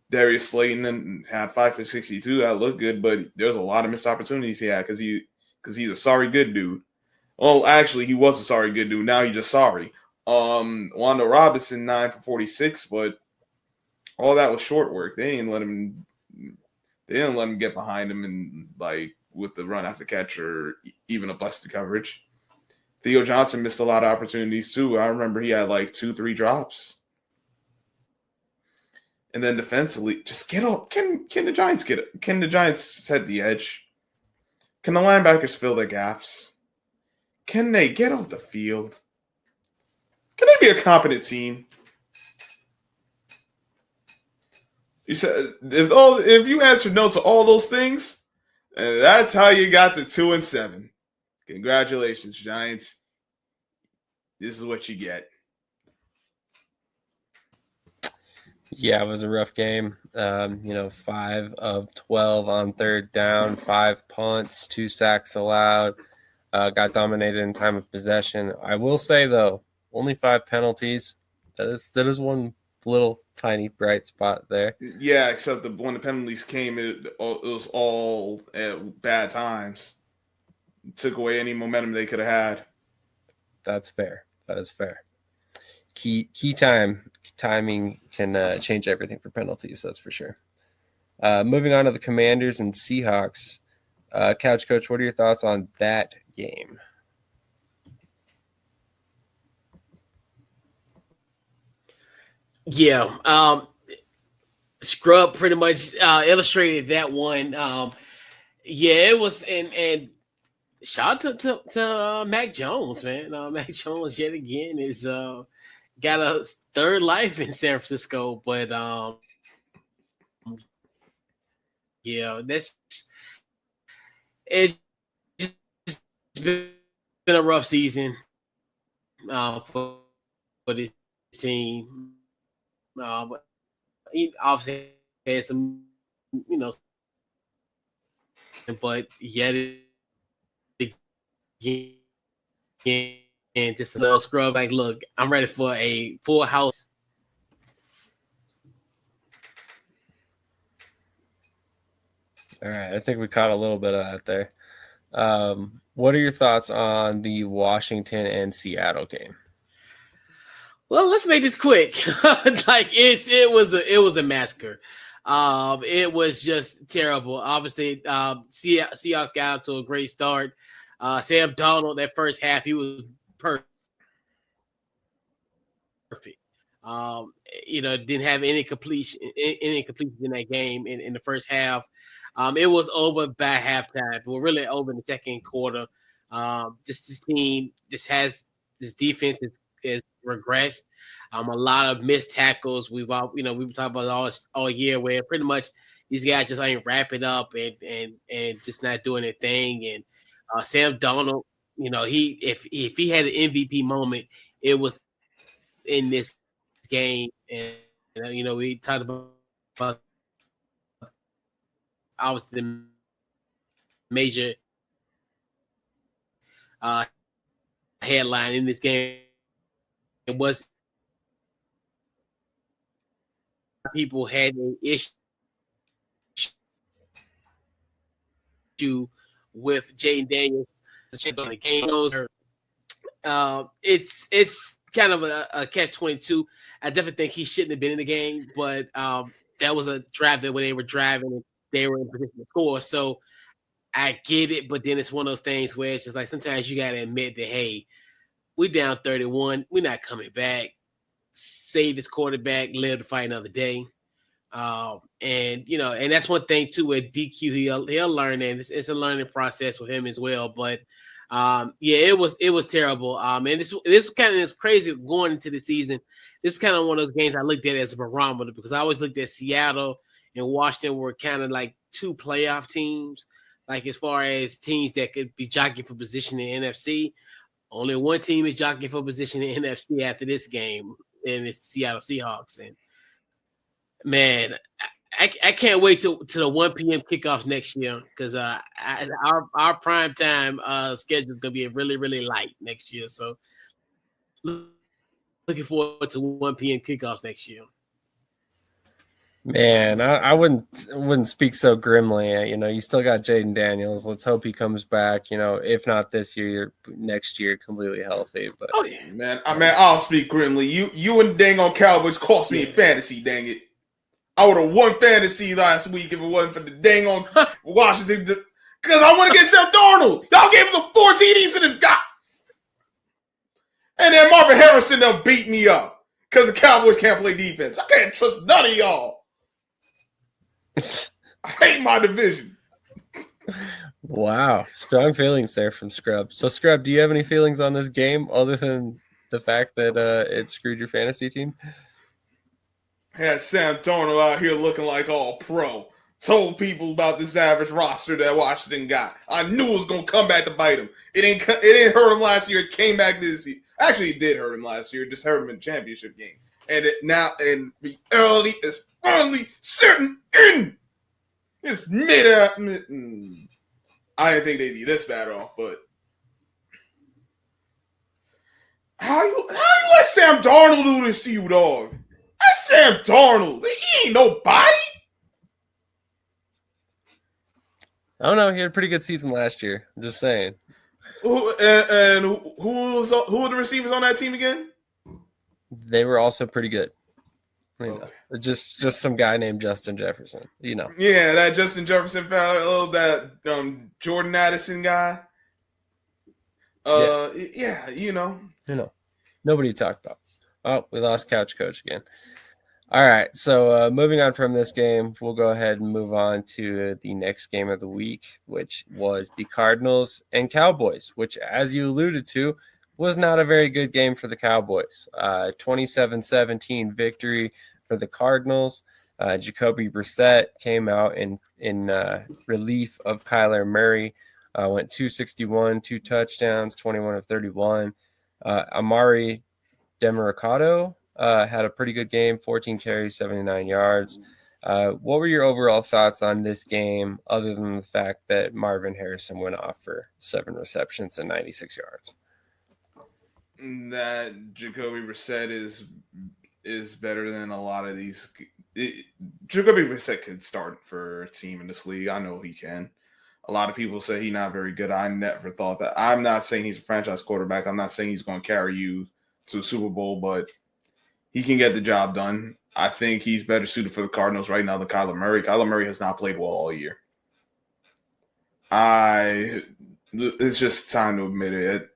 Darius Slayton then had 5 for 62. That looked good, but there's a lot of missed opportunities he had because he's a sorry good dude. Well, actually, he was a sorry good dude. Now he's just sorry. Wanda Robinson, 9 for 46, but all that was short work. They didn't let him get behind him and with the run after catch or even a busted coverage. Theo Johnson missed a lot of opportunities too. I remember he had 2-3 drops. And then defensively, just get up. Can the Giants get it? Can the Giants set the edge? Can the linebackers fill their gaps? Can they get off the field? Can they be a competent team? You said if you answered no to all those things, that's how you got to 2-7. Congratulations, Giants. This is what you get. Yeah, it was a rough game. 5 of 12 on third down, 5 punts, 2 sacks allowed. Got dominated in time of possession. I will say though, only 5 penalties. That is one little tiny bright spot there. Yeah, except when the penalties came, it was all at bad times. It took away any momentum they could have had. That's fair. That is fair. Timing can change everything for penalties. That's for sure. Moving on to the Commanders and Seahawks. Couch Coach, what are your thoughts on that game? Yeah, Scrub pretty much illustrated that one. Yeah, it was, and shout out to Mac Jones, man. Mac Jones yet again is got a third life in San Francisco, but yeah, it's been a rough season for this team. But he obviously had some, but yet again, just a little scrub. Like, look, I'm ready for a full house. All right, I think we caught a little bit of that there. What are your thoughts on the Washington and Seattle game? Well, let's make this quick. Like it was a massacre. It was just terrible. Obviously, Seahawks got out to a great start. Sam Darnold, that first half, he was perfect. Didn't have any completion in that game in the first half. It was over by halftime. We're really over in the second quarter. This team, this defense is regressed. A lot of missed tackles. We've been talking about all year where pretty much these guys just ain't wrapping up and just not doing their thing. And Sam Darnold, if he had an MVP moment, it was in this game. And we talked about obviously the major headline in this game. It was people had an issue with Jaden Daniels on the game. It's kind of a catch-22. I definitely think he shouldn't have been in the game, but that was a drive that when they were driving and they were in position to score. So I get it, but then it's one of those things where it's just like sometimes you got to admit that, hey, we're down 31. We're not coming back. Save this quarterback, live to fight another day. And that's one thing too with DQ. He'll learn, and it's a learning process with him as well. But it was terrible. And this kind of is crazy going into the season. This is kind of one of those games I looked at as a barometer because I always looked at Seattle and Washington were kind of like two playoff teams, like as far as teams that could be jockeying for position in NFC. Only one team is jockeying for position in NFC after this game, and it's the Seattle Seahawks. And man, I can't wait till the 1 p.m. kickoffs next year because our prime time schedule is going to be really, really light next year. So looking forward to 1 p.m. kickoffs next year. Man, I wouldn't speak so grimly. You still got Jaden Daniels. Let's hope he comes back. If not this year, next year, completely healthy. But man, I'll speak grimly. You and the dang on Cowboys cost me in fantasy. Dang it! I would have won fantasy last week if it wasn't for the dang on Washington. Because I want to get Sam Darnold. Y'all gave him the 4 TDs in his guy, and then Marvin Harrison they'll beat me up because the Cowboys can't play defense. I can't trust none of y'all. I hate my division. Wow, strong feelings there from Scrub. So, Scrub, do you have any feelings on this game other than the fact that it screwed your fantasy team? Had Sam Darnold out here looking like all pro. Told people about this average roster that Washington got. I knew it was gonna come back to bite him. It didn't hurt him last year. It came back this year. Actually, it did hurt him last year. It just hurt him in the championship game. And the early is only certain in. It's mid. I didn't think they'd be this bad off, but how you let Sam Darnold do this to you, dog? That's Sam Darnold. He ain't nobody. I don't know. He had a pretty good season last year. I'm just saying. Who were the receivers on that team again? They were also pretty good. I mean, Okay. just some guy named Justin Jefferson. Yeah, that Justin Jefferson fellow, that Jordan Addison guy. Yeah. Nobody talked about. Oh, we lost Couch Coach again. All right, so moving on from this game, we'll go ahead and move on to the next game of the week, which was the Cardinals and Cowboys, which, as you alluded to, was not a very good game for the Cowboys. 27-17 victory for the Cardinals. Jacoby Brissett came out in relief of Kyler Murray, went 261, 2 touchdowns, 21 of 31. Amari Demercado had a pretty good game, 14 carries, 79 yards. What were your overall thoughts on this game, other than the fact that Marvin Harrison went off for 7 receptions and 96 yards? That Jacoby Brissett is better than a lot of these. Jacoby Brissett could start for a team in this league. I know he can. A lot of people say he's not very good. I never thought that. I'm not saying he's a franchise quarterback. I'm not saying he's going to carry you to a Super Bowl, but he can get the job done. I think he's better suited for the Cardinals right now than Kyler Murray. Kyler Murray has not played well all year. It's just time to admit it.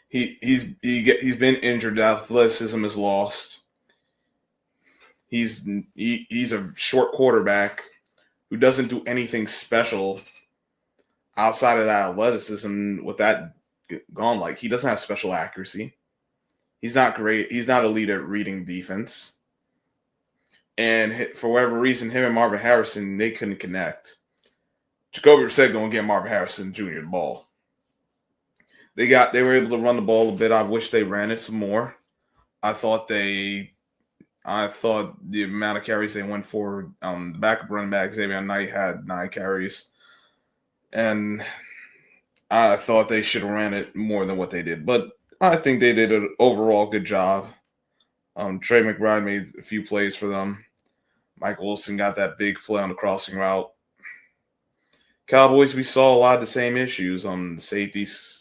He's been injured. The athleticism is lost. He's a short quarterback who doesn't do anything special outside of that athleticism. With that gone, like, he doesn't have special accuracy. He's not great. He's not elite at reading defense. And for whatever reason, him and Marvin Harrison, they couldn't connect. Jacoby Brissett going to get Marvin Harrison Jr. the ball. They were able to run the ball a bit. I wish they ran it some more. I thought the amount of carries they went for, the backup running back Xavier Knight had 9 carries, and I thought they should have ran it more than what they did. But I think they did an overall good job. Trey McBride made a few plays for them. Michael Wilson got that big play on the crossing route. Cowboys, we saw a lot of the same issues on the safeties.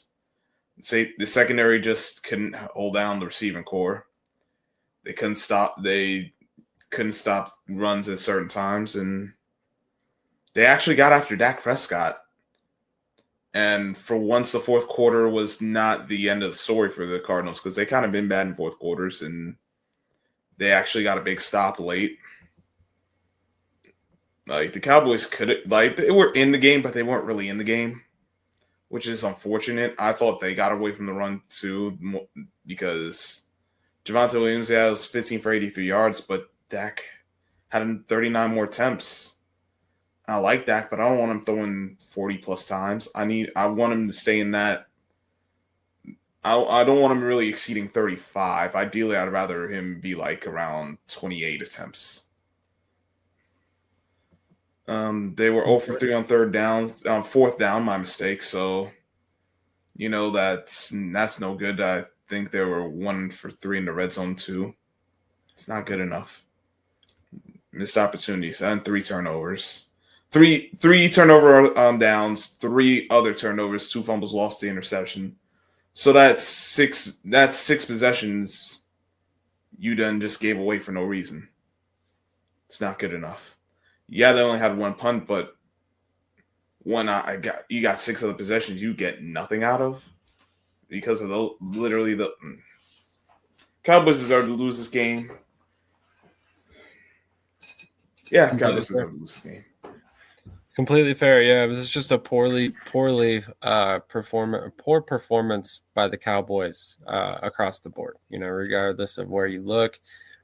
The secondary just couldn't hold down the receiving core. They couldn't stop runs at certain times, and they actually got after Dak Prescott. And for once, the fourth quarter was not the end of the story for the Cardinals, because they kind of been bad in fourth quarters, and they actually got a big stop late. Like, the Cowboys they were in the game, but they weren't really in the game, which is unfortunate. I thought they got away from the run too, because Javonte Williams has 15 for 83 yards, but Dak had 39 more attempts. I like Dak, but I don't want him throwing 40 plus times. I want him to stay in that. I don't want him really exceeding 35. Ideally, I'd rather him be like around 28 attempts. They were 0 for 3 on third downs, fourth down, my mistake. So, that's no good. I think they were 1 for 3 in the red zone too. It's not good enough. Missed opportunities and 3 turnovers. Three turnover downs, 3 other turnovers, 2 fumbles lost to interception. So that's 6 possessions you done just gave away for no reason. It's not good enough. Yeah, they only had 1 punt, but you got 6 other possessions you get nothing out of because of the Cowboys deserve to lose this game. Yeah, Cowboys deserve to lose this game. Completely fair. Yeah, it was just a poor performance by the Cowboys across the board. Regardless of where you look,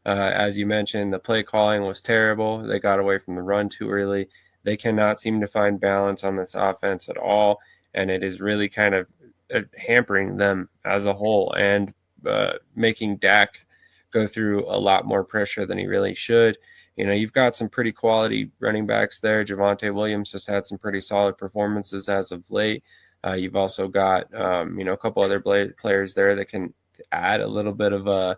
as you mentioned, the play calling was terrible. They got away from the run too early. They cannot seem to find balance on this offense at all, and it is really kind of hampering them as a whole and making Dak go through a lot more pressure than he really should. You've got some pretty quality running backs there. Javonte Williams has had some pretty solid performances as of late. You've also got, a couple other players there that can add a little bit of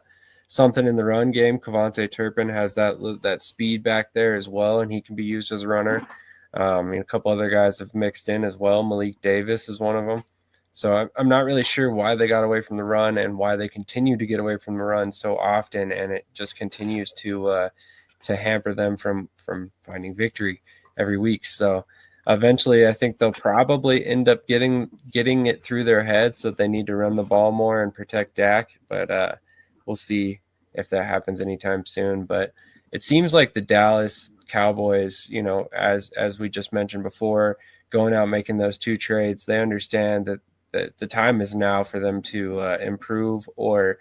something in the run game. Kavonte Turpin has that speed back there as well, and he can be used as a runner. A couple other guys have mixed in as well. Malik Davis is one of them. So I'm not really sure why they got away from the run and why they continue to get away from the run so often, and it just continues to hamper them from finding victory every week. So eventually I think they'll probably end up getting it through their heads that they need to run the ball more and protect Dak. But we'll see if that happens anytime soon. But it seems like the Dallas Cowboys, as we just mentioned before, going out making those 2 trades, they understand that the time is now for them to improve or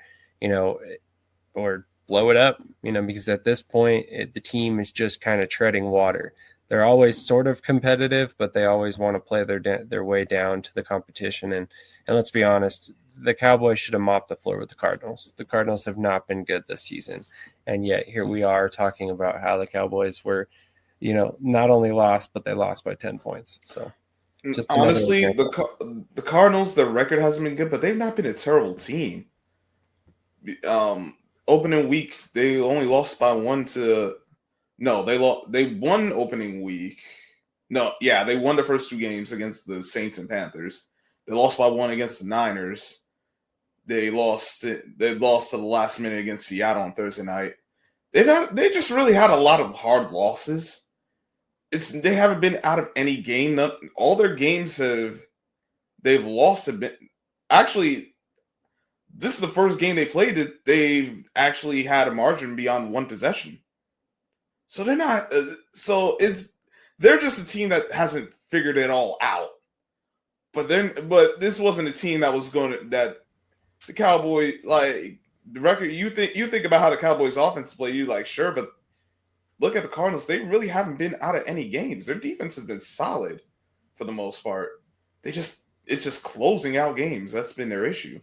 blow it up, because at this point, the team is just kind of treading water. They're always sort of competitive, but they always want to play their way down to the competition. And let's be honest, the Cowboys should have mopped the floor with the Cardinals. The Cardinals have not been good this season. And yet here we are talking about how the Cowboys were, not only lost, but they lost by 10 points. So just honestly, the Cardinals, their record hasn't been good, but they've not been a terrible team. Opening week, they only lost by 1 to. No, they won opening week. No, yeah, they won the first 2 games against the Saints and Panthers. They lost by 1 against the Niners. They lost to the last minute against Seattle on Thursday night. They just really had a lot of hard losses. They haven't been out of any game. All their games they've lost have been actually. This is the first game they played that they've actually had a margin beyond 1 possession. So they're not. They're just a team that hasn't figured it all out. But this wasn't a team that was that the Cowboys, like the record. You think about how the Cowboys offense play. You like sure, but look at the Cardinals. They really haven't been out of any games. Their defense has been solid for the most part. It's just closing out games. That's been their issue.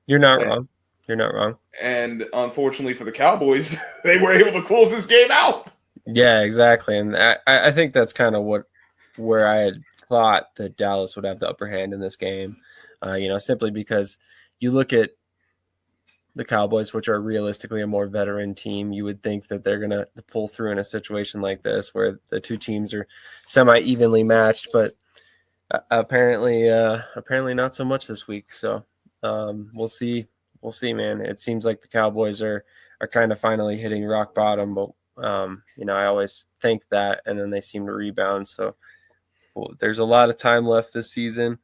You're not wrong. You're not wrong. And unfortunately for the Cowboys, they were able to close this game out. Yeah, exactly. And I think that's kind of where I had thought that Dallas would have the upper hand in this game. Simply because you look at the Cowboys, which are realistically a more veteran team, you would think that they're going to pull through in a situation like this where the 2 teams are semi-evenly matched, but apparently not so much this week. So we'll see, man. It seems like the Cowboys are kind of finally hitting rock bottom, but I always think that, and then they seem to rebound. So there's a lot of time left this season.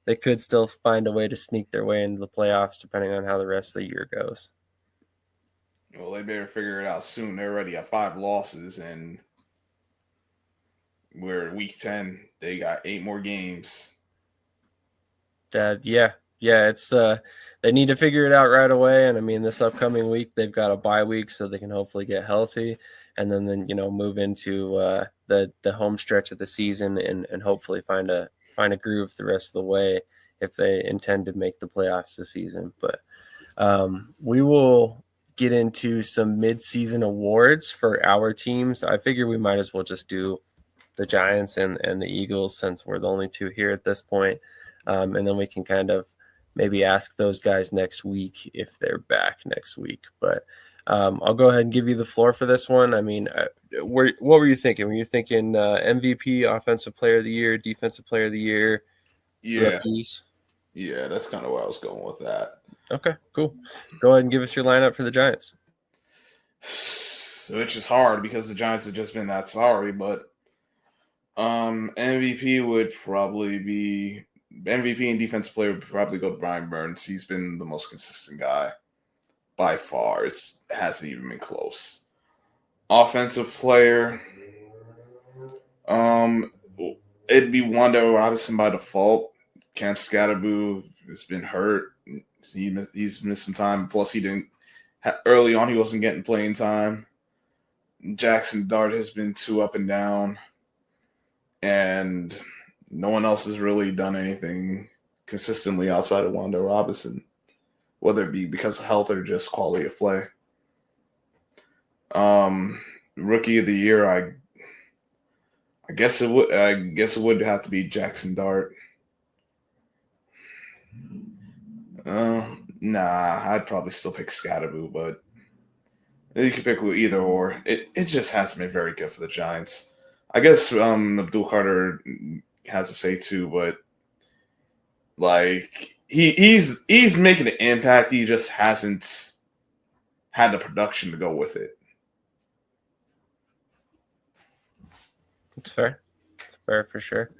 They could still find a way to sneak their way into the playoffs, depending on how the rest of the year goes. Well, they better figure it out soon. They're already at 5 losses, and we're at week 10. They got 8 more games. Yeah. It's they need to figure it out right away. And I mean, this upcoming week they've got a bye week, so they can hopefully get healthy, and then move into the home stretch of the season and hopefully find a groove the rest of the way if they intend to make the playoffs this season. But we will get into some mid-season awards for our teams. I figure we might as well just do the Giants and the Eagles since we're the only 2 here at this point. And then we can kind of maybe ask those guys next week if they're back next week. But I'll go ahead and give you the floor for this one. I mean, what were you thinking? Were you thinking MVP, Offensive Player of the Year, Defensive Player of the Year? Yeah. Rookies? Yeah, that's kind of where I was going with that. Okay, cool. Go ahead and give us your lineup for the Giants. Which is hard because the Giants have just been that sorry, but MVP would probably be MVP and defensive player would probably go to Brian Burns. He's been the most consistent guy by far. It hasn't even been close. Offensive player, It'd be Wanda Robinson by default. Cam Scatterboo has been hurt. He's missed some time. Plus, he didn't early on. He wasn't getting playing time. Jackson Dart has been too up and down, and no one else has really done anything consistently outside of Wanda Robinson, whether it be because of health or just quality of play. Rookie of the year, I guess it would have to be Jackson Dart. Nah, I'd probably still pick Scatterboo, but you could pick either or. It just hasn't been very good for the Giants. I guess Abdul Carter has to say too, but like he's making an impact. He just hasn't had the production to go with it. It's fair. It's fair for sure.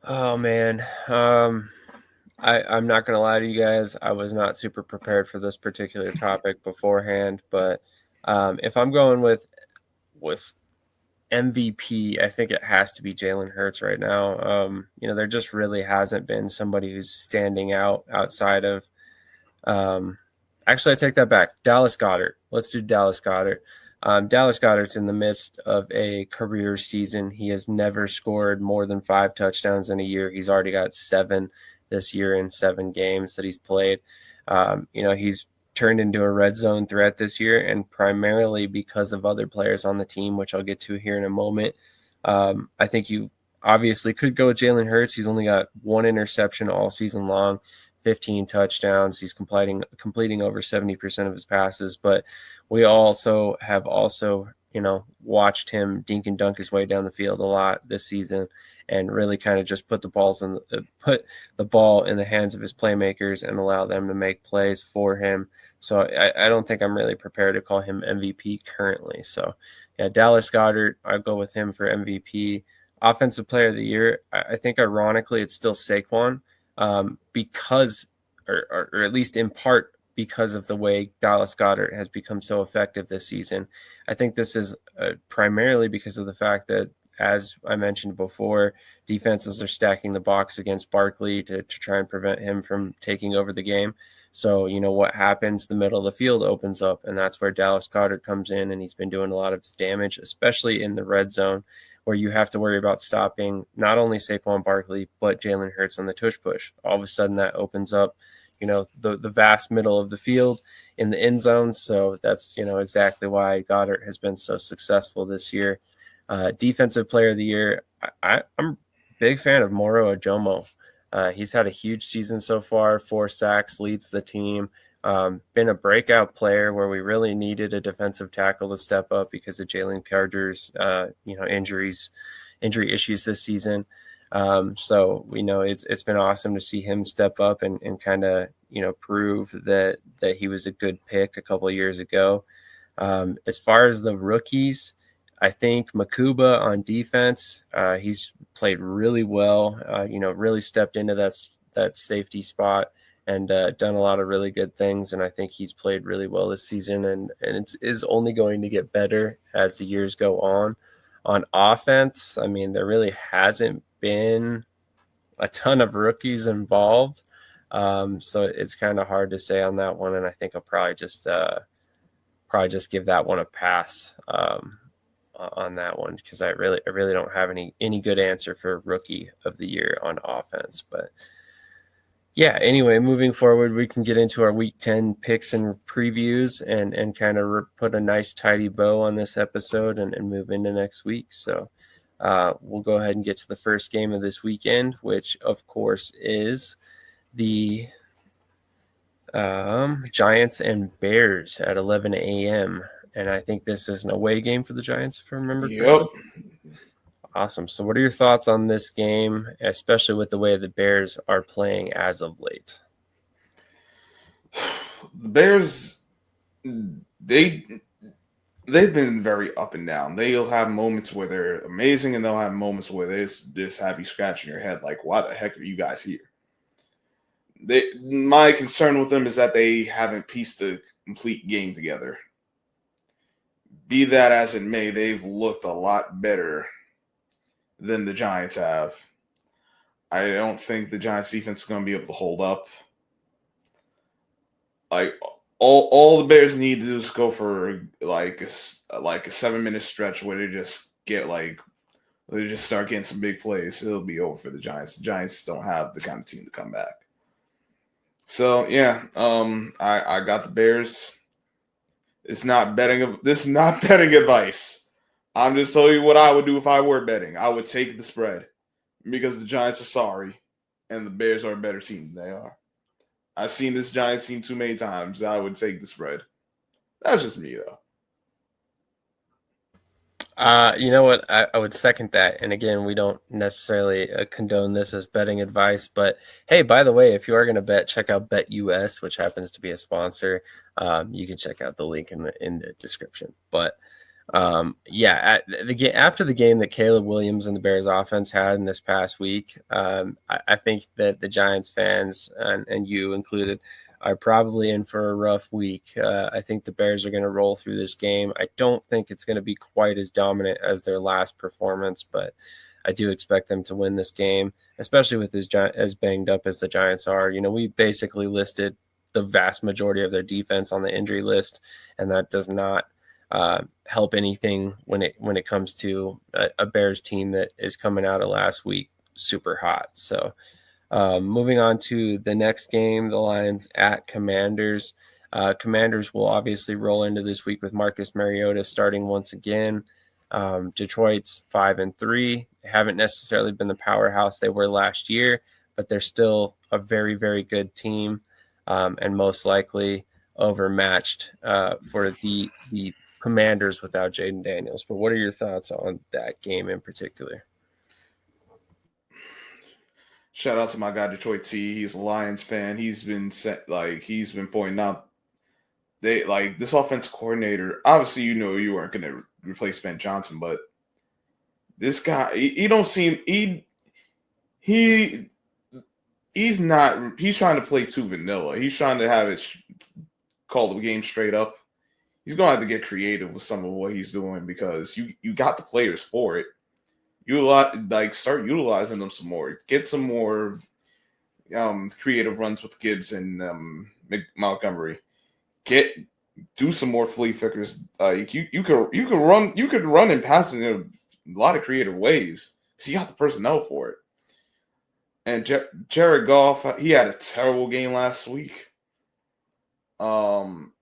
Oh man. I'm not gonna lie to you guys. I was not super prepared for this particular topic beforehand, but if I'm going with MVP, I think it has to be Jalen Hurts right now. There just really hasn't been somebody who's standing out outside of. Actually, I take that back. Dallas Goedert. Let's do Dallas Goedert. Dallas Goedert's in the midst of a career season. He has never scored more than 5 touchdowns in a year. He's already got 7 this year in 7 games that he's played. He's turned into a red zone threat this year, and primarily because of other players on the team, which I'll get to here in a moment. I think you obviously could go with Jalen Hurts. He's only got 1 interception all season long, 15 touchdowns. He's completing over 70% of his passes, but we have watched him dink and dunk his way down the field a lot this season, and really kind of just put the ball in the hands of his playmakers and allow them to make plays for him. So I don't think I'm really prepared to call him MVP currently. So yeah, Dallas Goedert, I'll go with him for MVP. Offensive Player of the Year, I think ironically it's still Saquon, because, or at least in part, because of the way Dallas Goedert has become so effective this season. I think this is primarily because of the fact that, as I mentioned before, defenses are stacking the box against Barkley to try and prevent him from taking over the game. So, what happens? The middle of the field opens up, and that's where Dallas Goedert comes in, and he's been doing a lot of damage, especially in the red zone, where you have to worry about stopping not only Saquon Barkley, but Jalen Hurts on the tush push. All of a sudden that opens up the vast middle of the field in the end zone. So that's, exactly why Goddard has been so successful this year. Defensive Player of the Year, I'm a big fan of Moro Ojomo. He's had a huge season so far, 4 sacks, leads the team. Been a breakout player where we really needed a defensive tackle to step up because of Jalen Carter's, injury issues this season. So it's been awesome to see him step up and kind of prove that he was a good pick a couple of years ago. As far as the rookies, I think Makuba on defense, he's played really well. Really stepped into that safety spot and done a lot of really good things. And I think he's played really well this season, and it is only going to get better as the years go on. On offense, I mean, there really hasn't been a ton of rookies involved. So it's kind of hard to say on that one. And I think I'll probably just give that one a pass on that one, because I really don't have any good answer for Rookie of the Year on offense. But yeah, anyway, moving forward, we can get into our Week 10 picks and previews and kind of put a nice tidy bow on this episode and move into next week. So we'll go ahead and get to the first game of this weekend, which, of course, is the Giants and Bears at 11 a.m. And I think this is an away game for the Giants, if I remember correctly. Awesome. So what are your thoughts on this game, especially with the way the Bears are playing as of late? The Bears, they've been very up and down. They'll have moments where they're amazing, and they'll have moments where they just have you scratching your head like, why the heck are you guys here? My concern with them is that they haven't pieced a complete game together. Be that as it may, they've looked a lot better than the Giants have. I don't think the Giants defense is going to be able to hold up. Like all the Bears need to do is go for like a 7-minute stretch where they just start getting some big plays. It'll be over for the Giants. The Giants don't have the kind of team to come back. So yeah, I got the Bears. This is not betting advice. I'm just telling you what I would do if I were betting. I would take the spread because the Giants are sorry and the Bears are a better team than they are. I've seen this Giants team too many times. I would take the spread. That's just me, though. You know what? I would second that. And again, we don't necessarily condone this as betting advice. But hey, by the way, if you are going to bet, check out BetUS, which happens to be a sponsor. You can check out the link in the description. But after the game that Caleb Williams and the Bears offense had in this past week, I think that the Giants fans and you included are probably in for a rough week. I think the Bears are going to roll through this game. I don't think it's going to be quite as dominant as their last performance, but I do expect them to win this game, especially with as banged up as the Giants are. You know, we basically listed the vast majority of their defense on the injury list, and that does not help anything when it comes to a Bears team that is coming out of last week super hot. So moving on to the next game, the Lions at Commanders. Commanders will obviously roll into this week with Marcus Mariota starting once again. Detroit's 5-3. They haven't necessarily been the powerhouse they were last year, but they're still a very, very good team, and most likely overmatched for the Commanders without Jaden Daniels. But what are your thoughts on that game in particular? Shout out to my guy Detroit T. He's a Lions fan. He's been pointing out this offensive coordinator. Obviously, you weren't going to replace Ben Johnson, but this guy he's not. He's trying to play too vanilla. He's trying to have it call the game straight up. He's going to have to get creative with some of what he's doing because you got the players for it. Start utilizing them some more. Get some more creative runs with Gibbs and Montgomery. Do some more flea flickers. You could run and pass in a lot of creative ways. So you got the personnel for it. And Jared Goff, he had a terrible game last week.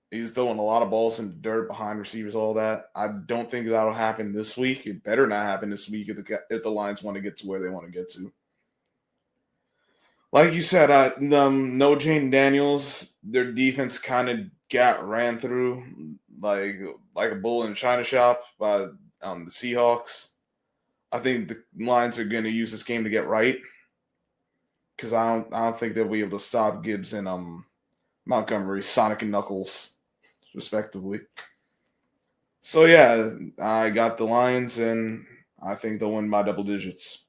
He's throwing a lot of balls in the dirt behind receivers, all that. I don't think that'll happen this week. It better not happen this week if the Lions want to get to where they want to get to. Like you said, no Jaden Daniels. Their defense kind of ran through like a bull in a china shop by the Seahawks. I think the Lions are going to use this game to get right because I don't think they'll be able to stop Gibbs and Montgomery, Sonic and Knuckles, respectively. So yeah, I got the Lions, and I think they'll win by double digits.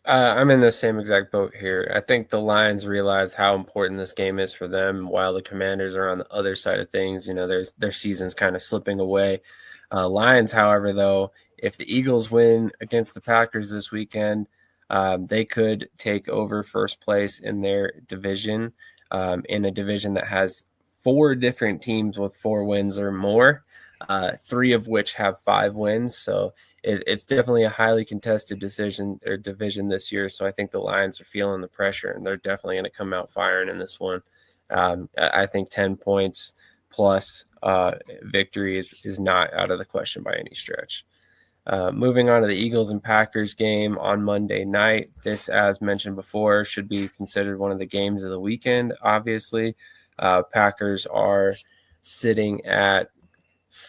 I'm in the same exact boat here. I think the Lions realize how important this game is for them, while the Commanders are on the other side of things. You know, their season's kind of slipping away. Lions, however, though, if the Eagles win against the Packers this weekend, they could take over first place in their division, in a division that has 4 different teams with 4 wins or more, 3 of which have 5 wins. So it's definitely a highly contested division this year. So I think the Lions are feeling the pressure, and they're definitely going to come out firing in this one. I think 10 points plus victory is not out of the question by any stretch. Moving on to the Eagles and Packers game on Monday night. This, as mentioned before, should be considered one of the games of the weekend, obviously. Packers are sitting at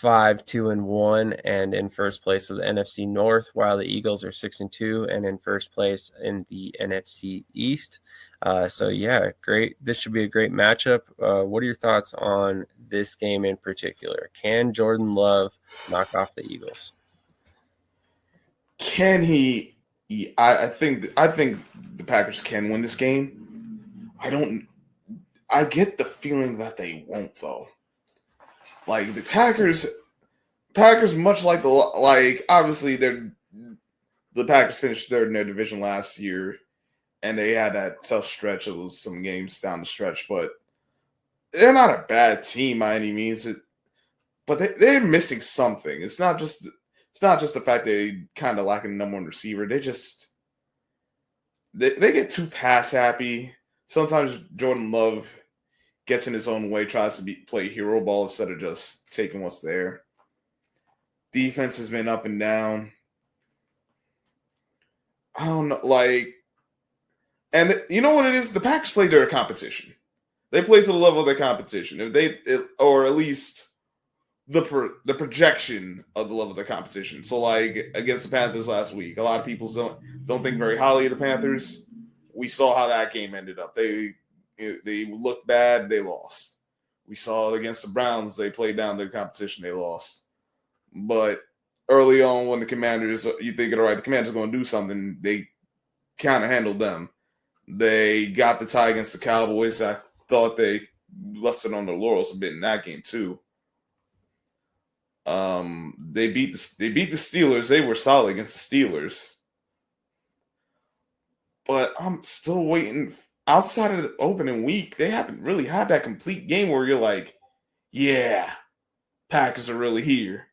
5-2-1 and in first place of the NFC North, while the Eagles are 6-2 and in first place in the NFC East. So yeah, great. This should be a great matchup. What are your thoughts on this game in particular? Can Jordan Love knock off the Eagles? Can he? I think the Packers can win this game. I get the feeling that they won't, though. Like the Packers Packers, much like obviously the Packers finished third in their division last year, and they had that tough stretch of some games down the stretch, but they're not a bad team by any means. But they're missing something. It's not just the fact they kind of lack a number one receiver. They get too pass happy. Sometimes Jordan Love gets in his own way, tries to play hero ball instead of just taking what's there. Defense has been up and down. I don't know, and you know what it is? The Packers play their competition. They play to the level of their competition. Or at least the projection of the level of their competition. So, against the Panthers last week, a lot of people don't think very highly of the Panthers. We saw how that game ended up. They looked bad. They lost. We saw it against the Browns. They played down their competition. They lost. But early on, when the Commanders, you think, all right, the Commanders are going to do something, they kind of handled them. They got the tie against the Cowboys. I thought they rested on their laurels a bit in that game too. They beat the Steelers. They were solid against the Steelers. But I'm still waiting. Outside of the opening week, they haven't really had that complete game where you're like, yeah, Packers are really here.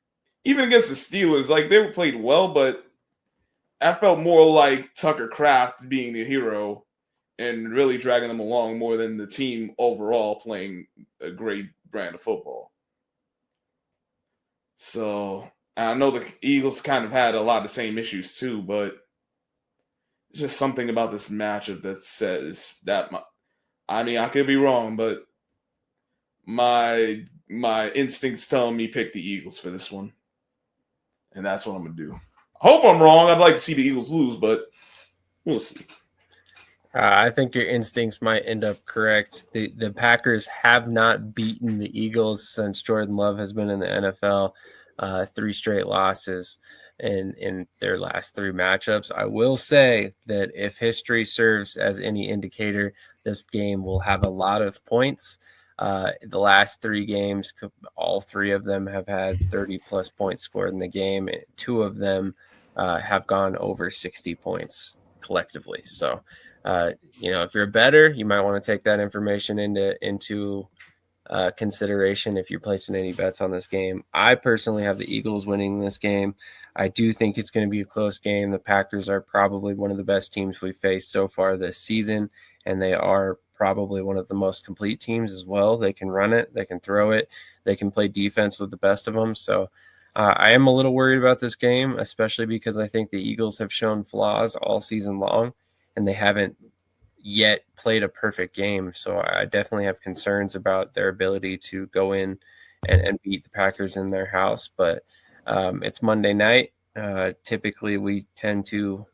Even against the Steelers, they played well, but I felt more like Tucker Kraft being the hero and really dragging them along more than the team overall playing a great brand of football. So I know the Eagles kind of had a lot of the same issues too, but it's just something about this matchup that says that I could be wrong, but my instincts tell me pick the Eagles for this one. And that's what I'm going to do. I hope I'm wrong. I'd like to see the Eagles lose, but we'll see. I think your instincts might end up correct. The Packers have not beaten the Eagles since Jordan Love has been in the NFL. 3 straight losses in their last 3 matchups. I will say that if history serves as any indicator, this game will have a lot of points. The last 3 games, all 3 of them have had 30-plus points scored in the game. 2 of them have gone over 60 points collectively. So, if you're a bettor, you might want to take that information into consideration if you're placing any bets on this game. I personally have the Eagles winning this game. I do think it's going to be a close game. The Packers are probably one of the best teams we've faced so far this season, and they are probably one of the most complete teams as well. They can run it, they can throw it, they can play defense with the best of them. So I am a little worried about this game, especially because I think the Eagles have shown flaws all season long, and they haven't yet played a perfect game. So I definitely have concerns about their ability to go in and beat the Packers in their house. But it's Monday night. Typically, we tend to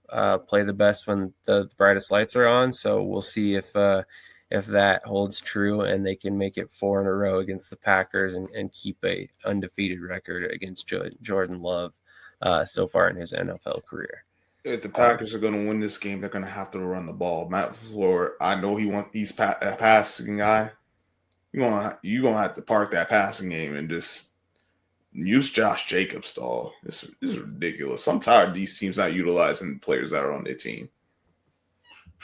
play the best when the brightest lights are on. So we'll see if that holds true and they can make it 4 in a row against the Packers and keep a undefeated record against Jordan Love so far in his NFL career. If the Packers are going to win this game, they're going to have to run the ball. Matt LaFleur, I know he's a passing guy. You're going to have to park that passing game and just use Josh Jacobs, dog. This is ridiculous. I'm tired of these teams not utilizing players that are on their team.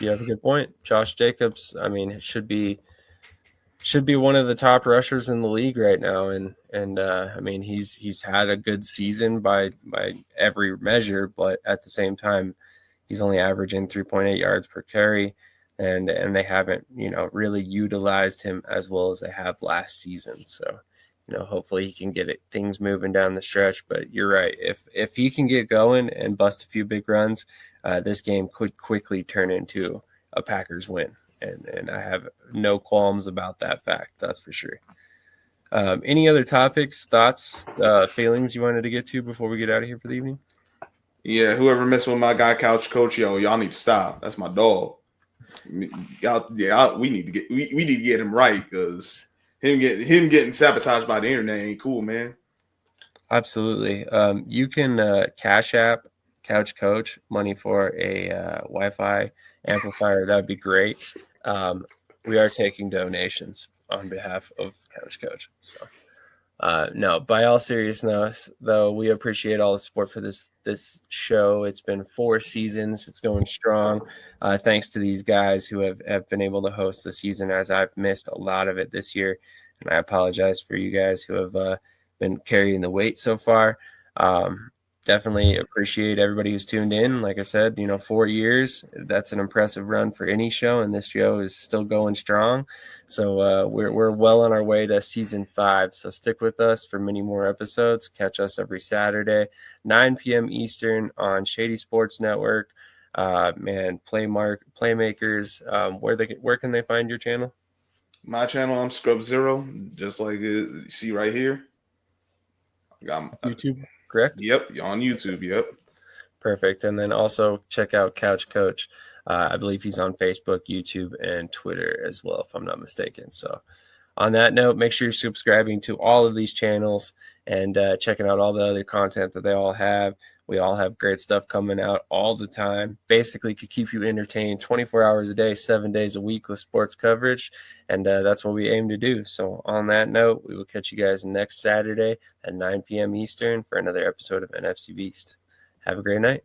You have a good point. Josh Jacobs, should be one of the top rushers in the league right now, and he's had a good season by every measure, but at the same time, he's only averaging 3.8 yards per carry, and they haven't really utilized him as well as they have last season. So hopefully he can get things moving down the stretch. But you're right, if he can get going and bust a few big runs, this game could quickly turn into a Packers win. And I have no qualms about that fact. That's for sure. Any other topics, thoughts, feelings you wanted to get to before we get out of here for the evening? Yeah, whoever messed with my guy, Couch Coach, y'all need to stop. That's my dog. We need to get him right, because him getting sabotaged by the internet ain't cool, man. Absolutely. You can Cash App Couch Coach money for a Wi-Fi amplifier. That'd be great. We are taking donations on behalf of Couch Coach. So No, by all seriousness, though, we appreciate all the support for this show. It's been 4 seasons. It's going strong. Thanks to these guys who have been able to host the season, as I've missed a lot of it this year. And I apologize for you guys who have been carrying the weight so far. Definitely appreciate everybody who's tuned in. Like I said, 4 years, that's an impressive run for any show, and this show is still going strong. So we're well on our way to season 5. So stick with us for many more episodes. Catch us every Saturday, 9 p.m. Eastern on Shady Sports Network. Playmakers, where can they find your channel? My channel, I'm Scrub Zero, just like you see right here. I got YouTube, correct? Yep, on YouTube. Yep. Perfect. And then also check out Couch Coach. I believe he's on Facebook, YouTube, and Twitter as well, if I'm not mistaken. So on that note, make sure you're subscribing to all of these channels and checking out all the other content that they all have. We all have great stuff coming out all the time. Basically, could keep you entertained 24 hours a day, 7 days a week with sports coverage. And that's what we aim to do. So on that note, we will catch you guys next Saturday at 9 p.m. Eastern for another episode of NFC Beast. Have a great night.